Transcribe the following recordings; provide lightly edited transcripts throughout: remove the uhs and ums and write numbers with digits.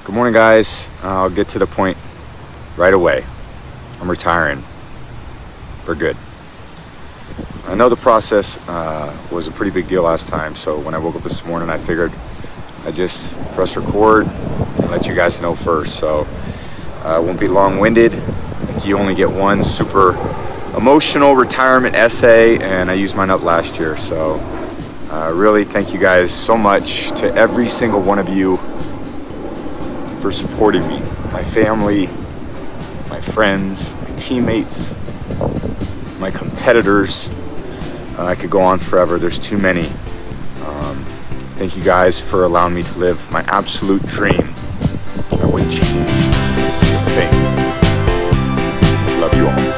Good morning, guys. I'll get to the point right away. I'm retiring for good. I know the process was a pretty big deal last time, so when I woke up this morning, I figured I'd just press record and let you guys know first. So I won't be long-winded. Like, you only get one super emotional retirement essay, and I used mine up last year. So really thank you guys so much, to every single one of you, for supporting me, my family, my friends, my teammates, my competitors. I could go on forever. There's too many. Thank you guys for allowing me to live my absolute dream. I wouldn't change a thing. Love you all.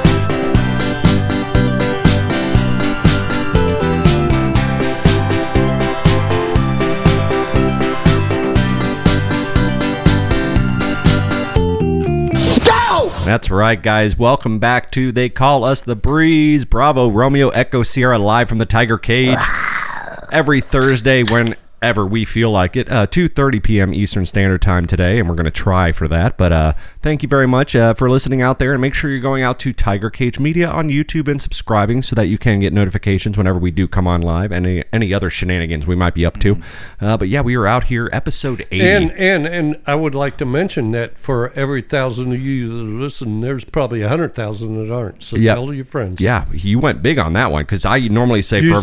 That's right, guys. Welcome back to They Call Us the Breeze. Bravo, Romeo, Echo, Sierra, live from the Tiger Cage. Every Thursday, whenever we feel like it, 2:30 p.m. Eastern Standard Time today, and we're going to try for that. But thank you very much for listening out there, and make sure you're going out to Tiger Cage Media on YouTube and subscribing so that you can get notifications whenever we do come on live, and any other shenanigans we might be up to. But yeah, we are out here, episode 80. And I would like to mention that for every 1,000 of you that listen, there's probably 100,000 that aren't. So tell your friends. Yeah, you went big on that one, because I normally say for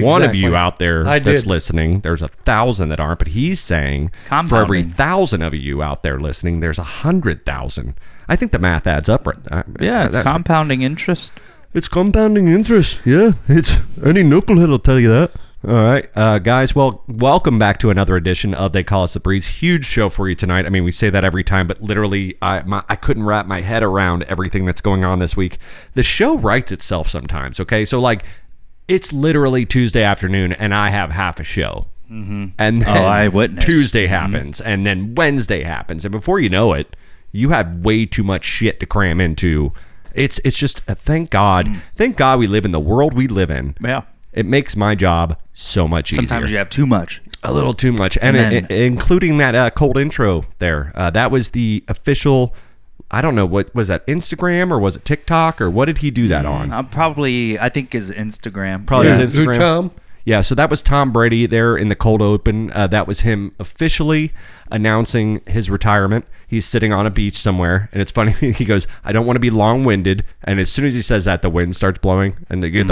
one of you out there that's listening, there's 1,000 that aren't. But he's saying for every 1,000 of you out there listening, there's 100,000. I think the math adds up. Right? It's compounding interest. It's compounding interest. Yeah, it's any knucklehead will tell you that. All right, guys, well, welcome back to another edition of They Call Us the Breeze. Huge show for you tonight. I mean, we say that every time, but literally, I couldn't wrap my head around everything that's going on this week. The show writes itself sometimes, okay? So, like, it's literally Tuesday afternoon, and I have half a show. Mm-hmm. And then I witnessed. Tuesday happens, and then Wednesday happens, and before you know it, you have way too much shit to cram into. It's just, thank God we live in the world we live in. Yeah. It makes my job so much easier. Sometimes you have too much. A little too much. And including that cold intro there. That was the official, I don't know, what was that, Instagram or was it TikTok, or what did he do that on? I think his Instagram. Probably his Instagram. Who, Tom? Yeah, so that was Tom Brady there in the cold open. That was him officially announcing his retirement. He's sitting on a beach somewhere, and it's funny. He goes, "I don't want to be long-winded," and as soon as he says that, the wind starts blowing, and you get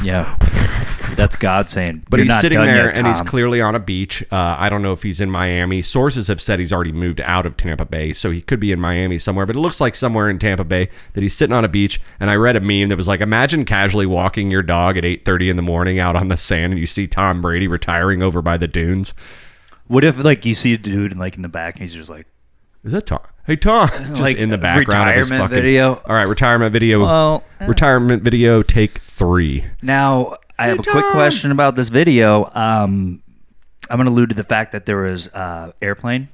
Yeah, that's God saying. But he's sitting there, yet, and he's clearly on a beach. I don't know if he's in Miami. Sources have said he's already moved out of Tampa Bay, so he could be in Miami somewhere. But it looks like somewhere in Tampa Bay that he's sitting on a beach. And I read a meme that was like, imagine casually walking your dog at 8:30 in the morning out on the sand, and you see Tom Brady retiring over by the dunes. What if, like, you see a dude like in the back, and he's just like, "Is that Tom? Hey, Tom!" Just like in the background of his retirement fucking video. All right, retirement video. Well, retirement video take 3. Now, I have a quick question about this video. I'm going to allude to the fact that there was airplane.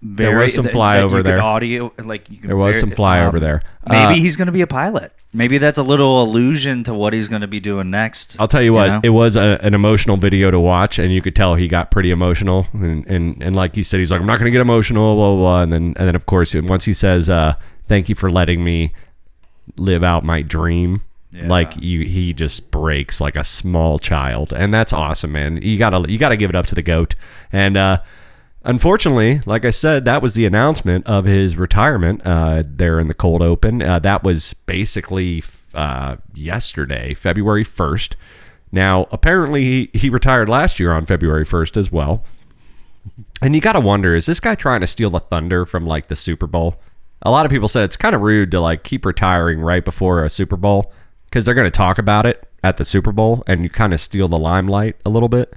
There was some flyover there. Audio, like, you can there was some flyover there. Maybe he's going to be a pilot. Maybe that's a little allusion to what he's going to be doing next. I'll tell you what, it was an emotional video to watch, and you could tell he got pretty emotional. And like he said, he's like, "I'm not going to get emotional, blah, blah, blah." And then of course, once he says, "Thank you for letting me live out my dream," like he just breaks like a small child, and that's awesome, man. You gotta give it up to the GOAT. And unfortunately, like I said, that was the announcement of his retirement there in the cold open. That was basically yesterday, February 1st. Now, apparently, he retired last year on February 1st as well. And you got to wonder, is this guy trying to steal the thunder from, like, the Super Bowl? A lot of people said it's kind of rude to, like, keep retiring right before a Super Bowl, because they're going to talk about it at the Super Bowl, and you kind of steal the limelight a little bit.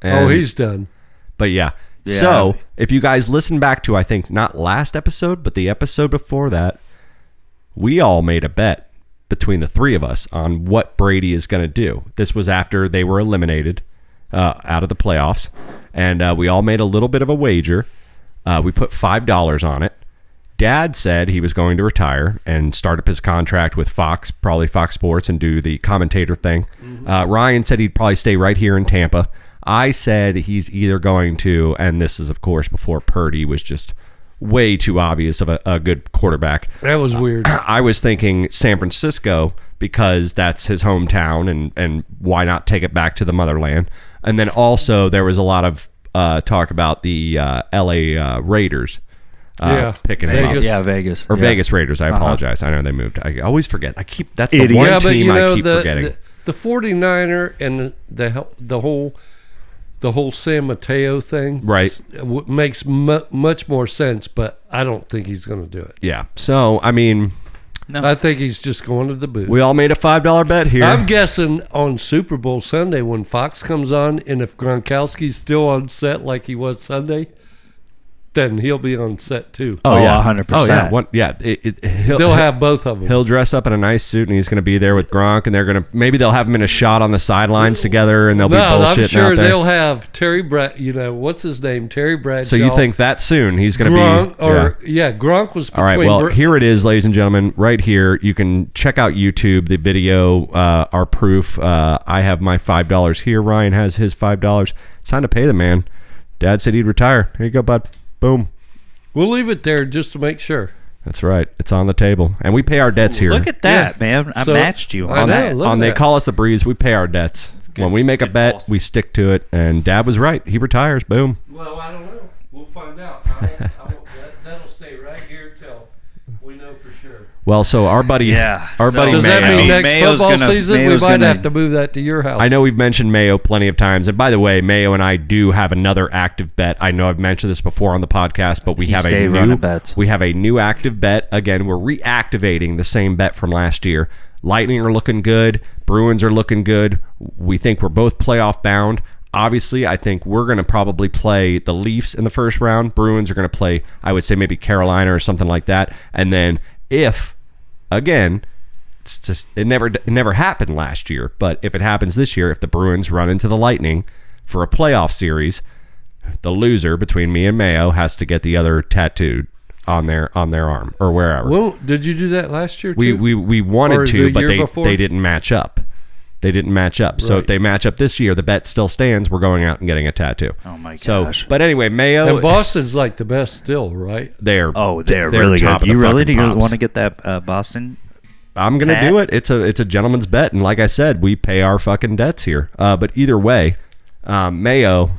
And, he's done. But yeah. So, if you guys listen back to, I think, not last episode, but the episode before that, we all made a bet between the three of us on what Brady is going to do. This was after they were eliminated out of the playoffs, and we all made a little bit of a wager. We put $5 on it. Dad said he was going to retire and start up his contract with Fox, probably Fox Sports, and do the commentator thing. Ryan said he'd probably stay right here in Tampa. I said he's either going to, and this is, of course, before Purdy was just way too obvious of a good quarterback. That was weird. I was thinking San Francisco because that's his hometown, and why not take it back to the motherland? And then also there was a lot of talk about the L.A. Raiders picking him up. Vegas. Yeah, Vegas. Or Yeah. Vegas Raiders. I apologize. I know they moved. I always forget. That's the Idiot. one Yeah, but team you know, I keep forgetting. the 49er and the whole San Mateo thing Right. makes much more sense, but I don't think he's going to do it. Yeah. So, I mean, I think he's just going to the booth. we all made a $5 bet here. I'm guessing on Super Bowl Sunday when Fox comes on, and if Gronkowski's still on set like he was Sunday, then he'll be on set too. Oh, yeah. 100%. Oh, yeah. They'll have both of them. He'll dress up in a nice suit, and he's going to be there with Gronk, and they're going to maybe they'll have him in a shot on the sidelines together, and they'll be bullshitting I'm sure out there. they'll have Terry what's his name? Terry Bradshaw. So you think that soon he's going Gronk, to be? Gronk was between. All right. Well, here it is, ladies and gentlemen, right here. You can check out YouTube, the video, our proof. I have my $5 here. Ryan has his $5. It's time to pay the man. Dad said he'd retire. Here you go, bud. Boom. We'll leave it there just to make sure. That's right. It's on the table, and we pay our debts here. Look at that, Yeah. man. I So, matched you I on know, that. look at They that. call us the Breeze. We pay our debts. When we make a bet, we stick to it. And Dad was right. He retires. Boom. Well, I don't know. We'll find out. That'll stay right here till we know for sure. Well, so our buddy, Yeah, our so- buddy Does that Mayo. mean next Mayo's football gonna- season Mayo's we might gonna- have to move that to your house? I know we've mentioned Mayo plenty of times, and by the way, Mayo and I do have another active bet. I know I've mentioned this before on the podcast, but we He's have Dave running bets. we have a new active bet. Again, we're reactivating the same bet from last year. Lightning are looking good. Bruins are looking good. We think we're both playoff bound. Obviously, I think we're going to probably play the Leafs in the first round. Bruins are going to play, I would say, maybe Carolina or something like that. And then if, again, it's just it never happened last year, but if it happens this year, if the Bruins run into the Lightning for a playoff series, the loser between me and Mayo has to get the other tattooed on their arm or wherever. Well, did you do that last year We too? we wanted Or to, the but year before? they didn't match up. They didn't match up. So Right. if they match up this year, the bet still stands. We're going out and getting a tattoo. Oh, my So, gosh. but anyway, Mayo, And Boston's like the best still, right? they're They're really top good. of You the really fucking do pops. want to get that Boston? I'm gonna tat? do it. It's a gentleman's bet, and like I said, we pay our fucking debts here. But either way, Mayo,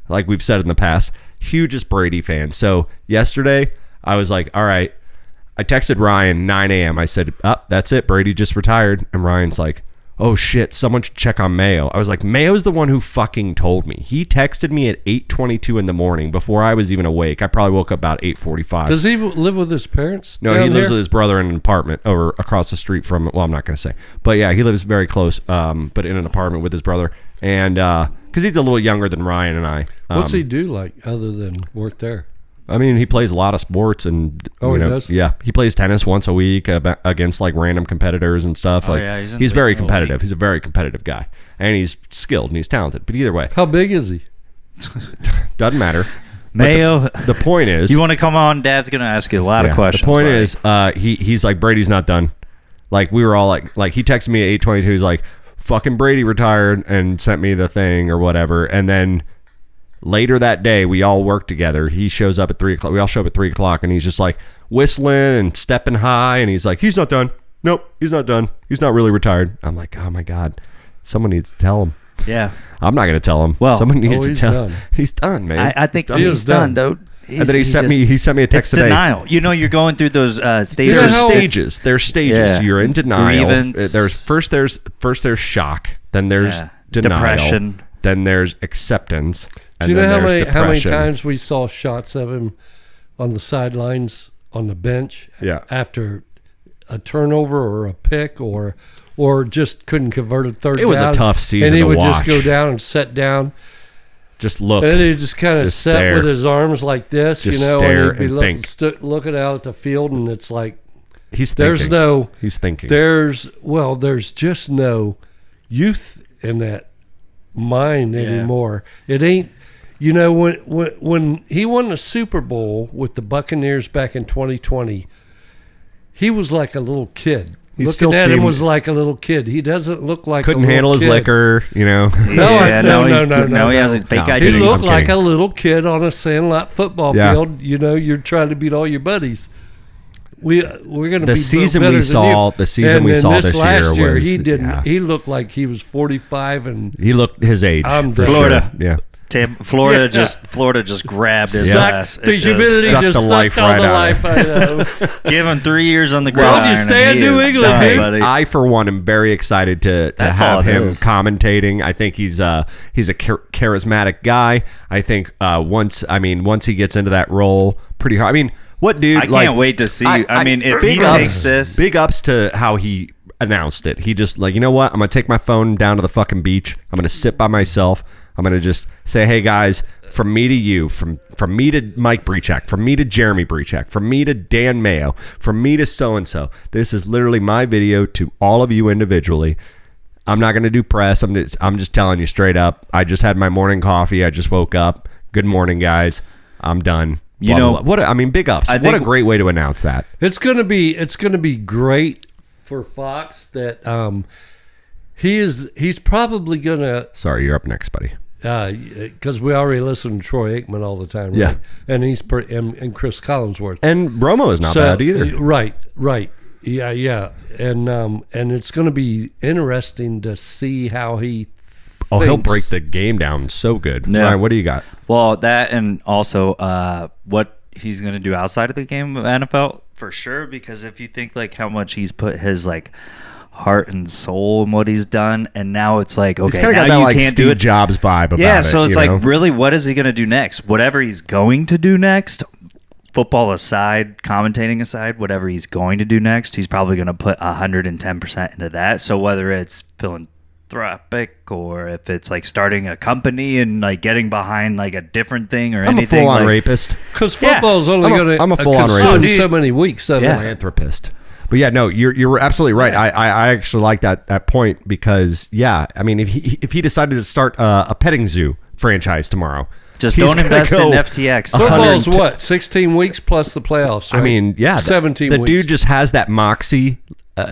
like we've said in the past, hugest Brady fan. So yesterday, I was like, all right. I texted Ryan 9 a.m. I said, that's it. Brady just retired. And Ryan's like, oh shit, someone should check on Mayo. I was like, Mayo's the one who fucking told me. He texted me at 8:22 in the morning before I was even awake. I probably woke up about 8:45. Does he live with his parents? No, down he lives there? with his brother in an apartment over across the street from. Well, I'm not going to say, but yeah, he lives very close, but in an apartment with his brother, and because he's a little younger than Ryan and I. What's he do like other than work there? I mean, he plays a lot of sports, and Oh, you he know, does? yeah, he plays tennis once a week against like random competitors and stuff. Oh, Like, yeah, he's in he's the very league. competitive. He's a very competitive guy, and he's skilled and he's talented. But either way, How big is he? doesn't matter. Mayo, The point is, you want to come on? Dad's going to ask you a lot of questions. The point buddy. is, he's like, Brady's not done. Like, we were all like he texted me at 8:22. He's like, fucking Brady retired, and sent me the thing or whatever. And then later that day, we all worked together. He shows up at 3 o'clock. We all show up at 3 o'clock, and he's just like whistling and stepping high. And he's like, he's not done. Nope, he's not done. He's not really retired. I'm like, oh my God, someone needs to tell him. Yeah. I'm not going to tell him. Well- someone needs to he's tell. done. He's done, man. I think He he's is done, done. dude. And then he sent me a text It's today. denial. You know, you're going through those stages. There's how- stages. There's stages. Yeah. You're in denial. Grievance. There's shock. Then there's Yeah. denial. Depression. Then there's acceptance. Do And you know then how there's many depression. times we saw shots of him on the sidelines on the bench Yeah. after a turnover or a pick or just couldn't convert a third down? It was a tough season and he to would just watch. go down and sit down, Just look. and he just kind of Just sat stare. with his arms like this, Just you know, stare and he'd be and think. looking out at the field, and it's like He's thinking. He's thinking. there's just no youth in that mind anymore. It ain't, you know, when he won the Super Bowl with the Buccaneers back in 2020, he was like a little kid. He Looking at him was like a little kid. He doesn't look like couldn't a little handle his kid. liquor, you know. No, he has a fake No. ID. He looked I'm like kidding. a little kid on a sandlot football Yeah. field. You know, you're trying to beat all your buddies. We're going to The be season better we than saw- you. the season And we then saw this year last year, was- he didn't. yeah. He looked like he was 45 and He looked his age. I'm for done. Florida. Sure. Yeah. Florida just grabbed his ass. sucked. The It humidity sucked just the life sucked all right the out of life out of him. Give him 3 years on the Told gridiron. you, stay and in he New is England, done, dude. buddy. I, for one, am very excited to That's all have it him is. commentating. I think he's a charismatic guy. I think once he gets into that role, pretty hard. I mean, what dude? I can't wait to see. I mean, if he big ups- takes this, big ups to how he announced it. He just like, you know what? I'm gonna take my phone down to the fucking beach. I'm gonna sit by myself. I'm gonna just say, hey guys, from me to you, from me to Mike Breachak, from me to Jeremy Breachak, from me to Dan Mayo, from me to so and so. This is literally my video to all of you individually. I'm not gonna do press. I'm just telling you straight up. I just had my morning coffee. I just woke up. Good morning, guys. I'm done. You Blah, know, blah, blah. What? I mean, big ups. What a think- great way to announce that. It's gonna be great for Fox that he's probably gonna Sorry, you're up next, buddy. because we already listen to Troy Aikman all the time, right? Yeah. And he's and Chris Collinsworth. And Romo is not bad either. Right. Yeah. And it's going to be interesting to see how he. Oh, he'll thinks. break the game down so good. Yeah. Ryan, what do you got? well, that and also what he's going to do outside of the game of NFL for sure. Because if you think like how much he's put his like heart and soul in what he's done, and now it's like It's okay, kind of now got that you like can't do Steve it. Jobs vibe about it. Yeah, so it's you like know? really, what is he going to do next? Whatever he's going to do next. Football aside, commentating aside, whatever he's going to do next, he's probably going to put 110% into that. So whether it's philanthropic or if it's like starting a company and like getting behind like a different thing or I'm a anything, full-on like, rapist. Because football's only I'm a going to full-on consume rapist. so many weeks of it. Philanthropist. But yeah, no, you're absolutely right. I actually like that point because I mean if he decided to start a petting zoo franchise tomorrow, just he's don't gonna invest in go FTX. Football's what 16 weeks plus the playoffs. Right? I mean, yeah, 17 The weeks. dude just has that moxie.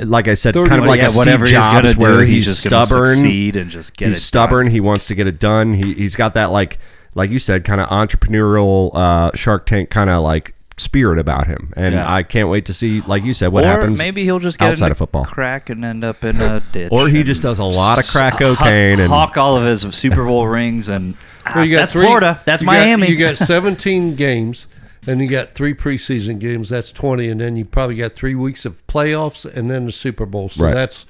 Like I said, 30 kind of like a Steve whatever he's Jobs, gonna where do, he's just gonna stubborn. succeed and just get He's it stubborn. done. He wants to get it done. He's got that like you said, kind of entrepreneurial Shark Tank kind of like spirit about him, and Yeah. I can't wait to see, like you said, what or happens. maybe he'll just get outside into of football. crack and end up in a ditch. Or he and just does a lot of crack cocaine and hawk all of his Super Bowl rings and Well, you got that's three- Florida. That's you got- Miami. you got 17 games, and you got 3 preseason games. That's 20, and then you probably got 3 weeks of playoffs, and then the Super Bowl. So Right. that's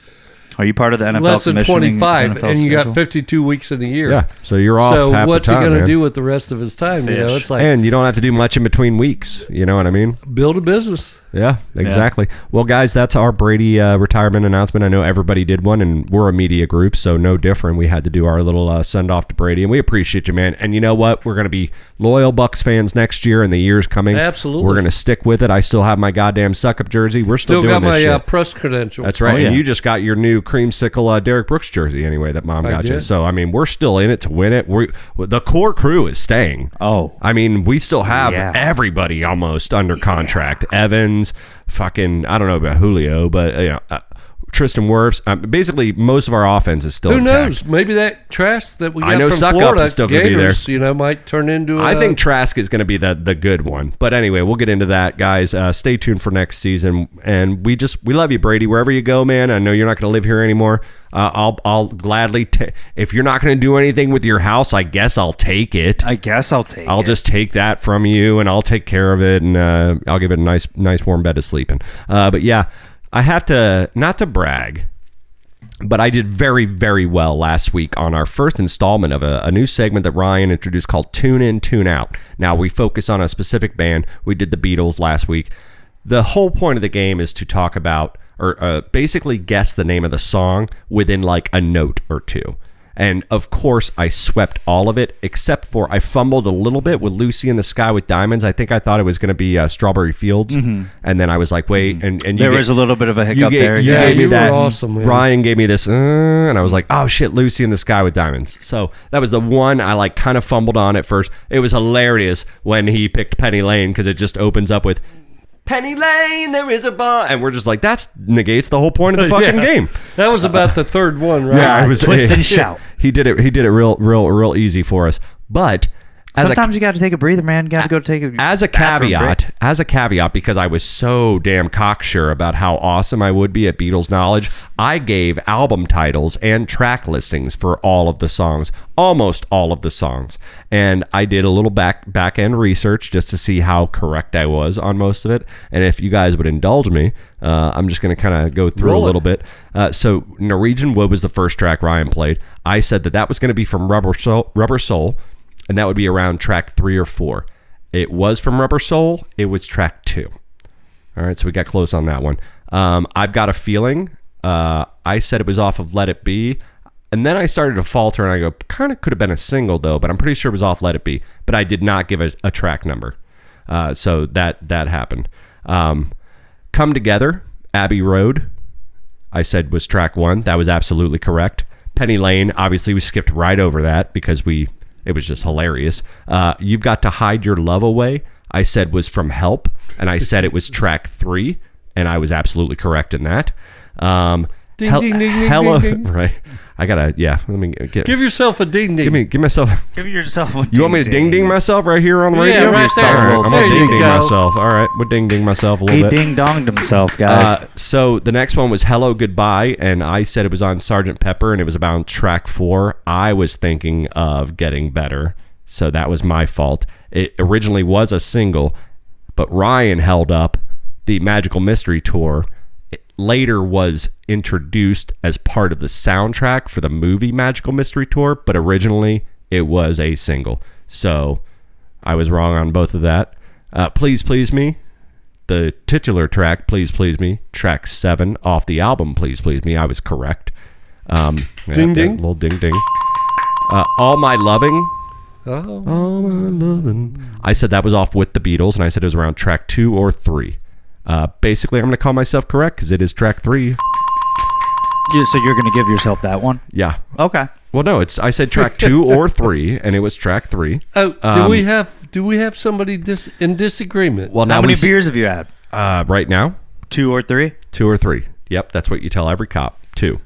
Are you part of the NFL less than commissioning 25, NFL and you got schedule? 52 weeks in a year. yeah. So you're off So half what's the time, he going to man. do with the rest of his time? You know, Fish. it's like And you don't have to do much in between weeks. You know what I mean? build a business. Yeah, exactly. Well, guys, that's our Brady retirement announcement. I know everybody did one, and we're a media group, so no different. We had to do our little send off to Brady, and we appreciate you, man. And you know what? We're going to be loyal Bucks fans next year and the years coming. Absolutely. We're going to stick with it. I still have my goddamn suck up jersey. We're still Still doing got this my shit. press credential. That's right. Oh, yeah. And you just got your new creamsicle Derek Brooks jersey anyway that Mom I got you. did. So, I mean, we're still in it to win it. The core crew is staying. Oh. I mean, we still have Yeah. everybody almost under contract. Evans, fucking, I don't know about Julio, but, Tristan Wirfs. Basically, most of our offense is still Who intact. knows? Maybe that Trask that we got I know from Suck Up Florida is still gonna be there. Gators, might turn into. I think Trask is going to be the good one. But anyway, we'll get into that, guys. Stay tuned for next season. And we love you, Brady. Wherever you go, man. I know you're not going to live here anymore. I'll gladly if you're not going to do anything with your house, I guess I'll take it. I guess I'll take I'll it. just take that from you, and I'll take care of it, and I'll give it a nice warm bed to sleep in. But yeah, I have to not to brag, but I did very, very well last week on our first installment of a new segment that Ryan introduced called Tune In, Tune Out. Now, we focus on a specific band. We did the Beatles last week. The whole point of the game is to talk about, or basically guess the name of the song within like a note or two. And of course, I swept all of it, except for I fumbled a little bit with Lucy in the Sky with Diamonds. I think I thought it was going to be Strawberry Fields. And then I was like, wait. And you There was a little bit of a hiccup there. You Yeah, gave me you were that. awesome, man. Ryan gave me this, and I was like, oh shit, Lucy in the Sky with Diamonds. So that was the one I like kind of fumbled on at first. It was hilarious when he picked Penny Lane because it just opens up with Penny Lane, there is a bar. And we're just like, that negates the whole point of the fucking Yeah. game. That was about the third one, right? Yeah, it was Twist and shout. He did it real easy for us. But Sometimes you got to take a breather, man. Got to go take a as a caveat, because I was so damn cocksure about how awesome I would be at Beatles knowledge, I gave album titles and track listings for all of the songs, almost all of the songs, and I did a little back end research just to see how correct I was on most of it. And if you guys would indulge me, I'm just going to kind of go through a little bit. So Norwegian Wood was the first track Ryan played. I said that was going to be from Rubber Soul. And that would be around track 3 or 4. It was from Rubber Soul. It was track 2. All right, so we got close on that one. I've Got a Feeling. I said it was off of Let It Be. And then I started to falter, and I go, kind of could have been a single, though, but I'm pretty sure it was off Let It Be. But I did not give a track number. So that happened. Come Together, Abbey Road, I said was track 1. That was absolutely correct. Penny Lane, obviously we skipped right over that because it was just hilarious. You've Got to Hide Your Love Away, I said was from Help, and I said it was track 3, and I was absolutely correct in that. Ding, ding, ding, ding, Hello, ding, ding. right? I gotta, let me get. Give yourself a ding ding. Give myself. Give yourself a You want me to ding ding myself right here on the radio? Yeah, right there. All right, I'm There gonna you ding ding go. myself. All right, we'll ding ding myself a little He bit. ding donged himself, guys. So the next one was Hello Goodbye, and I said it was on Sgt. Pepper, and it was about track 4. I was thinking of Getting Better, so that was my fault. It originally was a single, but Ryan held up the Magical Mystery Tour. It later was introduced as part of the soundtrack for the movie Magical Mystery Tour, but originally it was a single. So I was wrong on both of that. Please Please Me, the titular track, Please Please Me, track 7 off the album Please Please Me, I was correct. Ding, ding. Little ding ding. All My Loving. Oh. All My Loving. I said that was off With the Beatles, and I said it was around track 2 or 3. Basically, I'm going to call myself correct because it is track 3. So you're going to give yourself that one? Yeah. Okay. Well, no, I said track 2 or 3, and it was track 3. Oh, do we have somebody in disagreement? Well, now How many beers have you had? right now, 2 or 3? 2 or 3. Yep, that's what you tell every cop. 2.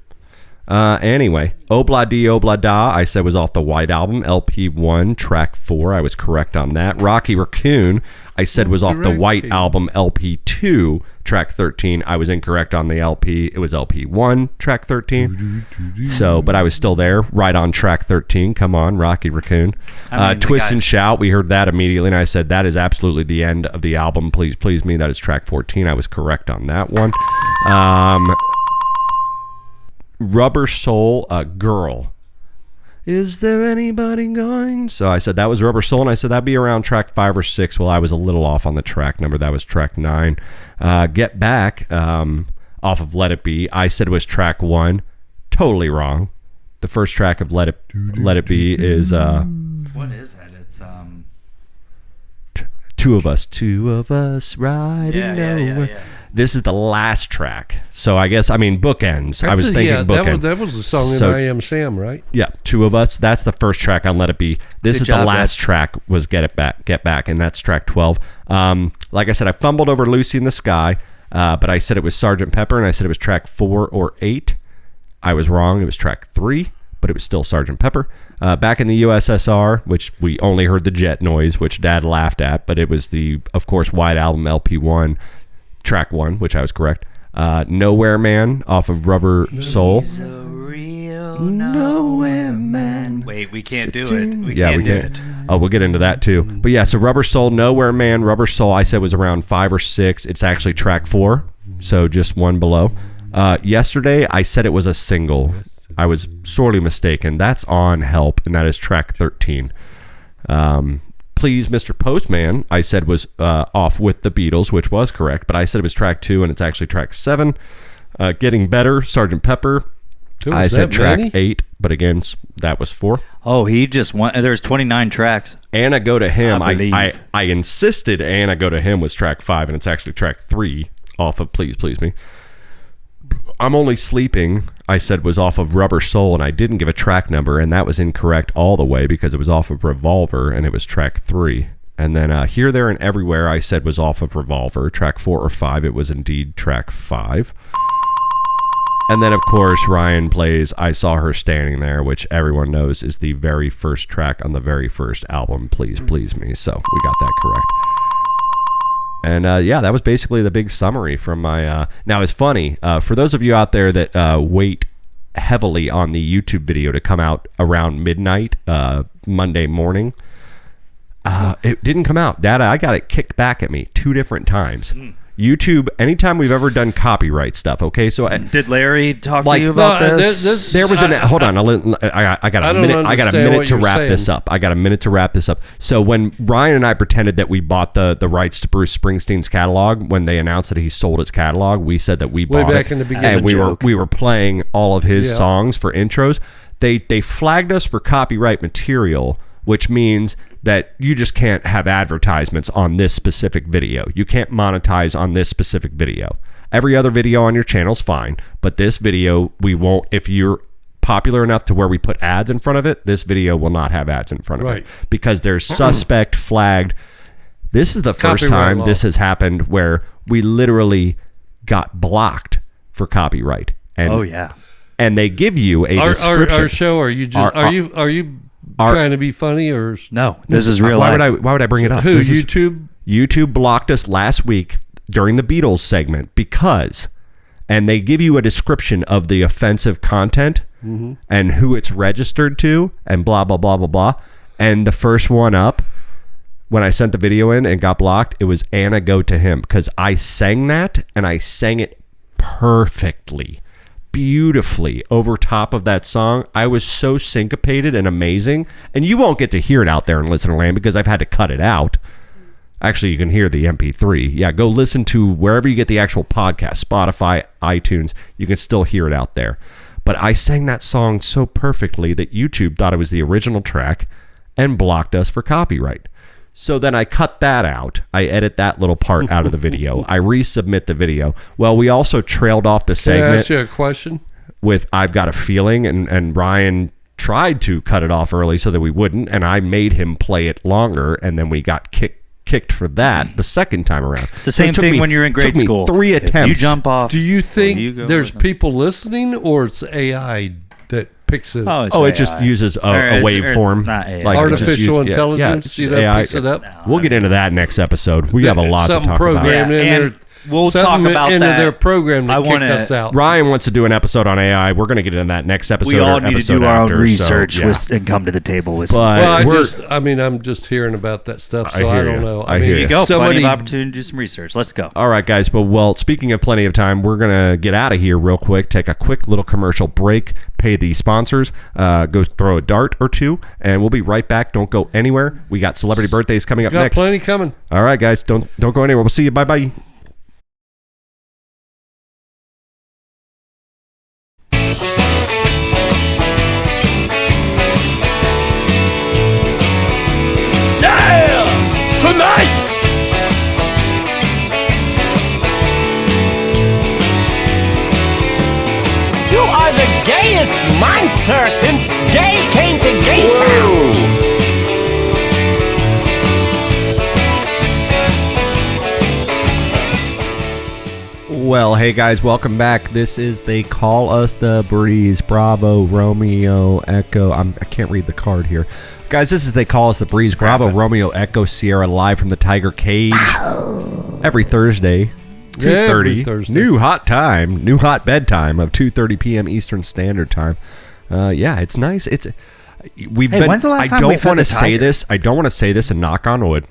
Anyway, Obla Di Obla Da, I said was off the White Album, LP1, track 4. I was correct on that. Rocky Raccoon, I said was off the White Album, LP2, track 13. I was incorrect on the LP. It was LP1, track 13. So, but I was still there, right on track 13. Come on, Rocky Raccoon. I mean, Twist and guys- Shout, we heard that immediately, and I said that is absolutely the end of the album. Please Please Me, that is track 14. I was correct on that one. Rubber Soul, Girl. Is there anybody going? So I said that was Rubber Soul, and I said that'd be around track 5 or 6. Well, I was a little off on the track number. That was track 9. Get Back, off of Let It Be. I said it was track 1. Totally wrong. The first track of Let It Be is What is that? It's Two of us riding nowhere. yeah. This is the last track. So I guess, bookends. I was thinking bookends. That was the song So- in I Am Sam, right? Yeah, Two of Us. That's the first track on Let It Be. This Good is job, the last guys. track was Get Back, and that's track 12. Like I said, I fumbled over Lucy in the Sky, but I said it was Sgt. Pepper, and I said it was track 4 or 8. I was wrong. It was track 3, but it was still Sgt. Pepper. Back in the USSR, which we only heard the jet noise, which Dad laughed at, but it was the, of course, White Album LP1, track 1, which I was correct. Nowhere Man off of Rubber Soul. He's a real Nowhere Man. Wait, we can't do it. We Yeah, we can't can't. do it. Oh, we'll get into that too. But yeah, so Rubber Soul, Nowhere Man, Rubber Soul, I said was around 5 or 6. It's actually track 4, so just one below. Yesterday, I said it was a single. I was sorely mistaken. That's on Help, and that is track 13. Please, Mr. Postman, I said was off With the Beatles, which was correct, but I said it was track 2, and it's actually track 7. Getting Better, Sgt. Pepper. There I was said that track many? 8, but again, that was 4. Oh, he just won. There's 29 tracks. Anna Go to Him. I believe. I insisted Anna Go to Him was track 5, and it's actually track 3 off of Please Please Me. I'm Only Sleeping, I said was off of Rubber Soul, and I didn't give a track number, and that was incorrect all the way because it was off of Revolver, and it was track 3. And then Here, There, and Everywhere I said was off of Revolver. Track 4 or 5, it was indeed track 5. And then, of course, Ryan plays I Saw Her Standing There, which everyone knows is the very first track on the very first album, Please Please Me. So we got that correct. And yeah, that was basically the big summary from my... Now, it's funny, for those of you out there that wait heavily on the YouTube video to come out around midnight Monday morning, it didn't come out. Data, I got it kicked back at me 2 different times. YouTube, anytime we've ever done copyright stuff, okay? So Did Larry talk like- to you about No, this? there was hold on, I got I a don't minute. I got a understand minute what to you're wrap saying. this up. I got a minute to wrap this up. So when Ryan and I pretended that we bought the rights to Bruce Springsteen's catalog, when they announced that he sold his catalog, we said that we Way bought back it, in the beginning. and As a joke. we were playing all of his Yeah. songs for intros. They flagged us for copyright material, which means that you just can't have advertisements on this specific video. You can't monetize on this specific video. Every other video on your channel is fine, but this video, we won't. If you're popular enough to where we put ads in front of it, this video will not have ads in front of Right. it because there's suspect flagged. This is the first Copyright time law. this has happened where we literally got blocked for copyright. And, Oh, yeah. and they give you a Our description. show, are you just Our- are you our- trying to be funny or No, this is real why life. would I bring it up? who? This is- YouTube? YouTube blocked us last week during the Beatles segment because, and they give you a description of the offensive content and who it's registered to and blah, blah, blah, blah, blah. And the first one up, when I sent the video in and got blocked, it was Anna Go to Him because I sang that and I sang it perfectly, beautifully over top of that song. I was so syncopated and amazing. And you won't get to hear it out there in listener land because I've had to cut it out. Actually, you can hear the MP3. Yeah, go listen to wherever you get the actual podcast, Spotify, iTunes. You can still hear it out there. But I sang that song so perfectly that YouTube thought it was the original track and blocked us for copyright. So then I cut that out. I edit that little part out of the video. I resubmit the video. Well, we also trailed off the Can I segment ask you a question? with I've Got a Feeling, and Ryan tried to cut it off early so that we wouldn't, and I made him play it longer, and then we got kicked for that the second time around. It's the same thing when you're in grade school. 3 If attempts. you jump off. Do you you think go there's with it. people listening, or it's AI that picks it? Oh, it's Oh, it just AI. uses a Or it's- or it's waveform. not AI. it just Artificial use- intelligence, it's you know, AI. picks it up. We'll get into that next episode. We have a lot to Something talk about. programmed in Yeah, there. and we'll something talk about into that. their program that I kicked wanna- us out. Ryan wants to do an episode on AI. We're going to get into that next episode. We all or need to episode do our own after, research so, yeah. and come to the table with But Well, we're- I'm just hearing about that stuff, I so I, hear don't you. know. I hear you. go. somebody, Plenty of opportunity to do some research. Let's go. All right, guys. But, well, speaking of plenty of time, we're going to get out of here real quick, take a quick little commercial break, pay the sponsors, go throw a dart or two, and we'll be right back. Don't go anywhere. We got celebrity birthdays coming up got next. plenty coming. All right, guys. Don't go anywhere. We'll see you. Bye-bye. You are the gayest monster since gay came to Gaytown. Well, hey guys, welcome back. This is They Call Us the Breeze. Bravo, Romeo, Echo. I can't read the card here. Guys, this is They Call Us the Breeze. Bravo, Romeo, Echo, Sierra, live from the Tiger Cage. Every Thursday, 2:30. Every Thursday. New hot time, new hot bedtime of 2:30 p.m. Eastern Standard Time. Yeah, it's nice. We've Hey, been. when's the last I time we don't fed want to the say tiger? this. I don't want to say this and knock on wood.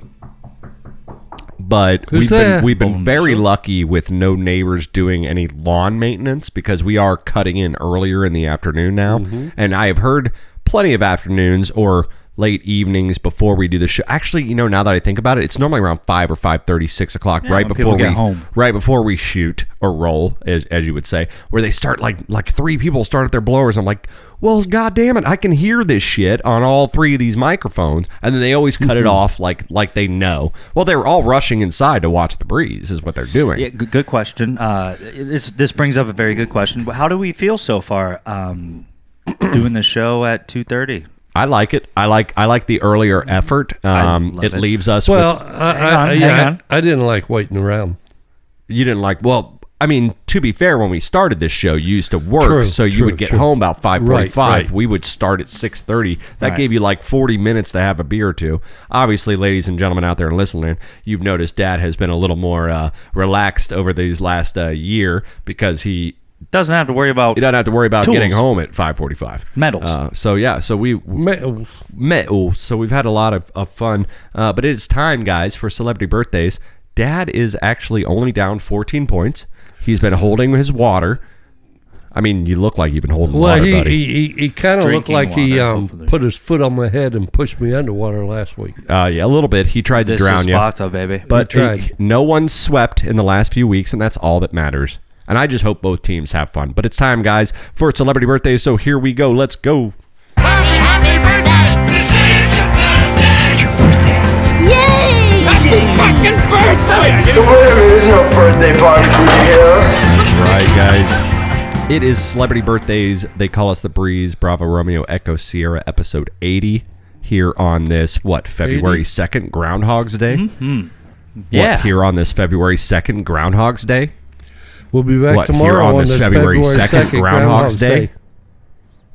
But Who's that? we've been very Bonjour. lucky with no neighbors doing any lawn maintenance because we are cutting in earlier in the afternoon now. Mm-hmm. And I have heard plenty of afternoons or late evenings before we do the show. Actually, you know, now that I think about it, it's normally around 5 or 5:30, 6 o'clock, right when before people we get home. right before we shoot or roll, as you would say, where they start like 3 people start at their blowers. I'm like, well, god damn it, I can hear this shit on all 3 of these microphones, and then they always cut it off like they know. Well, they were all rushing inside to watch the breeze, is what they're doing. Yeah, good question. This brings up a very good question. How do we feel so far doing the show at 2:30? I like it. I like the earlier effort. love It it. leaves us Well, with, hang on. I didn't like waiting around. you didn't like, well, I mean, to be fair, when we started this show, you used to work, True, so you true, would get true. home about 5:45. Right. We would start at 6:30. That Right. gave you like 40 minutes to have a beer or two. Obviously, ladies and gentlemen out there listening, you've noticed Dad has been a little more relaxed over these last year because he Doesn't have to worry about doesn't have to worry about Tools. getting home at 5:45. Medals. So we've had a lot of fun. But it's time, guys, for celebrity birthdays. Dad is actually only down 14 points. He's been holding his water. I mean, you look like you've been holding Well, water, buddy. he kind of looked Drinking like he water, hopefully. put his foot on my head and pushed me underwater last week. Yeah, a little bit. He tried to this drown is you. Sparta, baby. But He tried. no one swept in the last few weeks, and that's all that matters. And I just hope both teams have fun. But it's time, guys, for celebrity birthdays. So here we go. Let's go. Happy birthday! This is your birthday! Your birthday. Yay! Happy fucking birthday! There's no birthday party for you here. Right, guys. It is celebrity birthdays. They call us the Breeze. Bravo Romeo Echo Sierra, episode 80. Here on this, February 2nd, Groundhog's Day? Mm-hmm. Yeah. Here on this February 2nd, Groundhog's Day? We'll be back What, tomorrow here on on this this February February 2nd, 2nd, Groundhog's Day?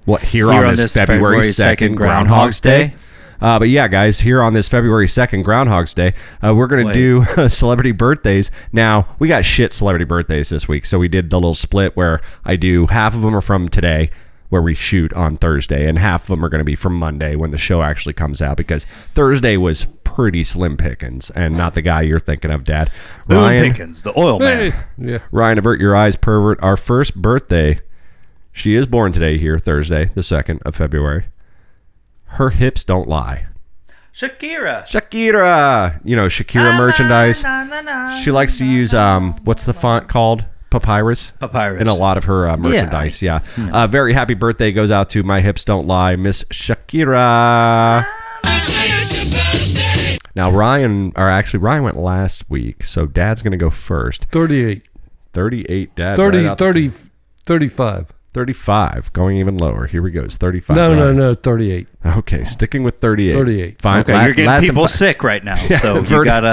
What, here on this February 2nd, Groundhog's Day? But yeah, guys, here on this February 2nd, Groundhog's Day, we're going to do celebrity birthdays. Now, we got shit celebrity birthdays this week, so we did the little split where I do half of them are from today, where we shoot on Thursday, and half of them are going to be from Monday when the show actually comes out, because Thursday was pretty slim pickings, and not the guy you're thinking of, Dad. Boone Pickens, the oil man. Hey, yeah. Ryan, avert your eyes, pervert. Our first birthday. She is born today here, Thursday, the 2nd of February. Her hips don't lie. Shakira. Shakira! You know, Shakira merchandise. She likes to use, what's the font called? Papyrus? Papyrus. In a lot of her merchandise, yeah. Very happy birthday goes out to My Hips Don't Lie, Miss Shakira. Now, Ryan went last week, so Dad's going to go first. 38. 38, Dad. 30, right out the- 30, 35. 35, going even lower. Here we go. It's 35. No, 38. Okay, sticking with 38. 38. Fine. Okay, you're getting last people and sick right now, so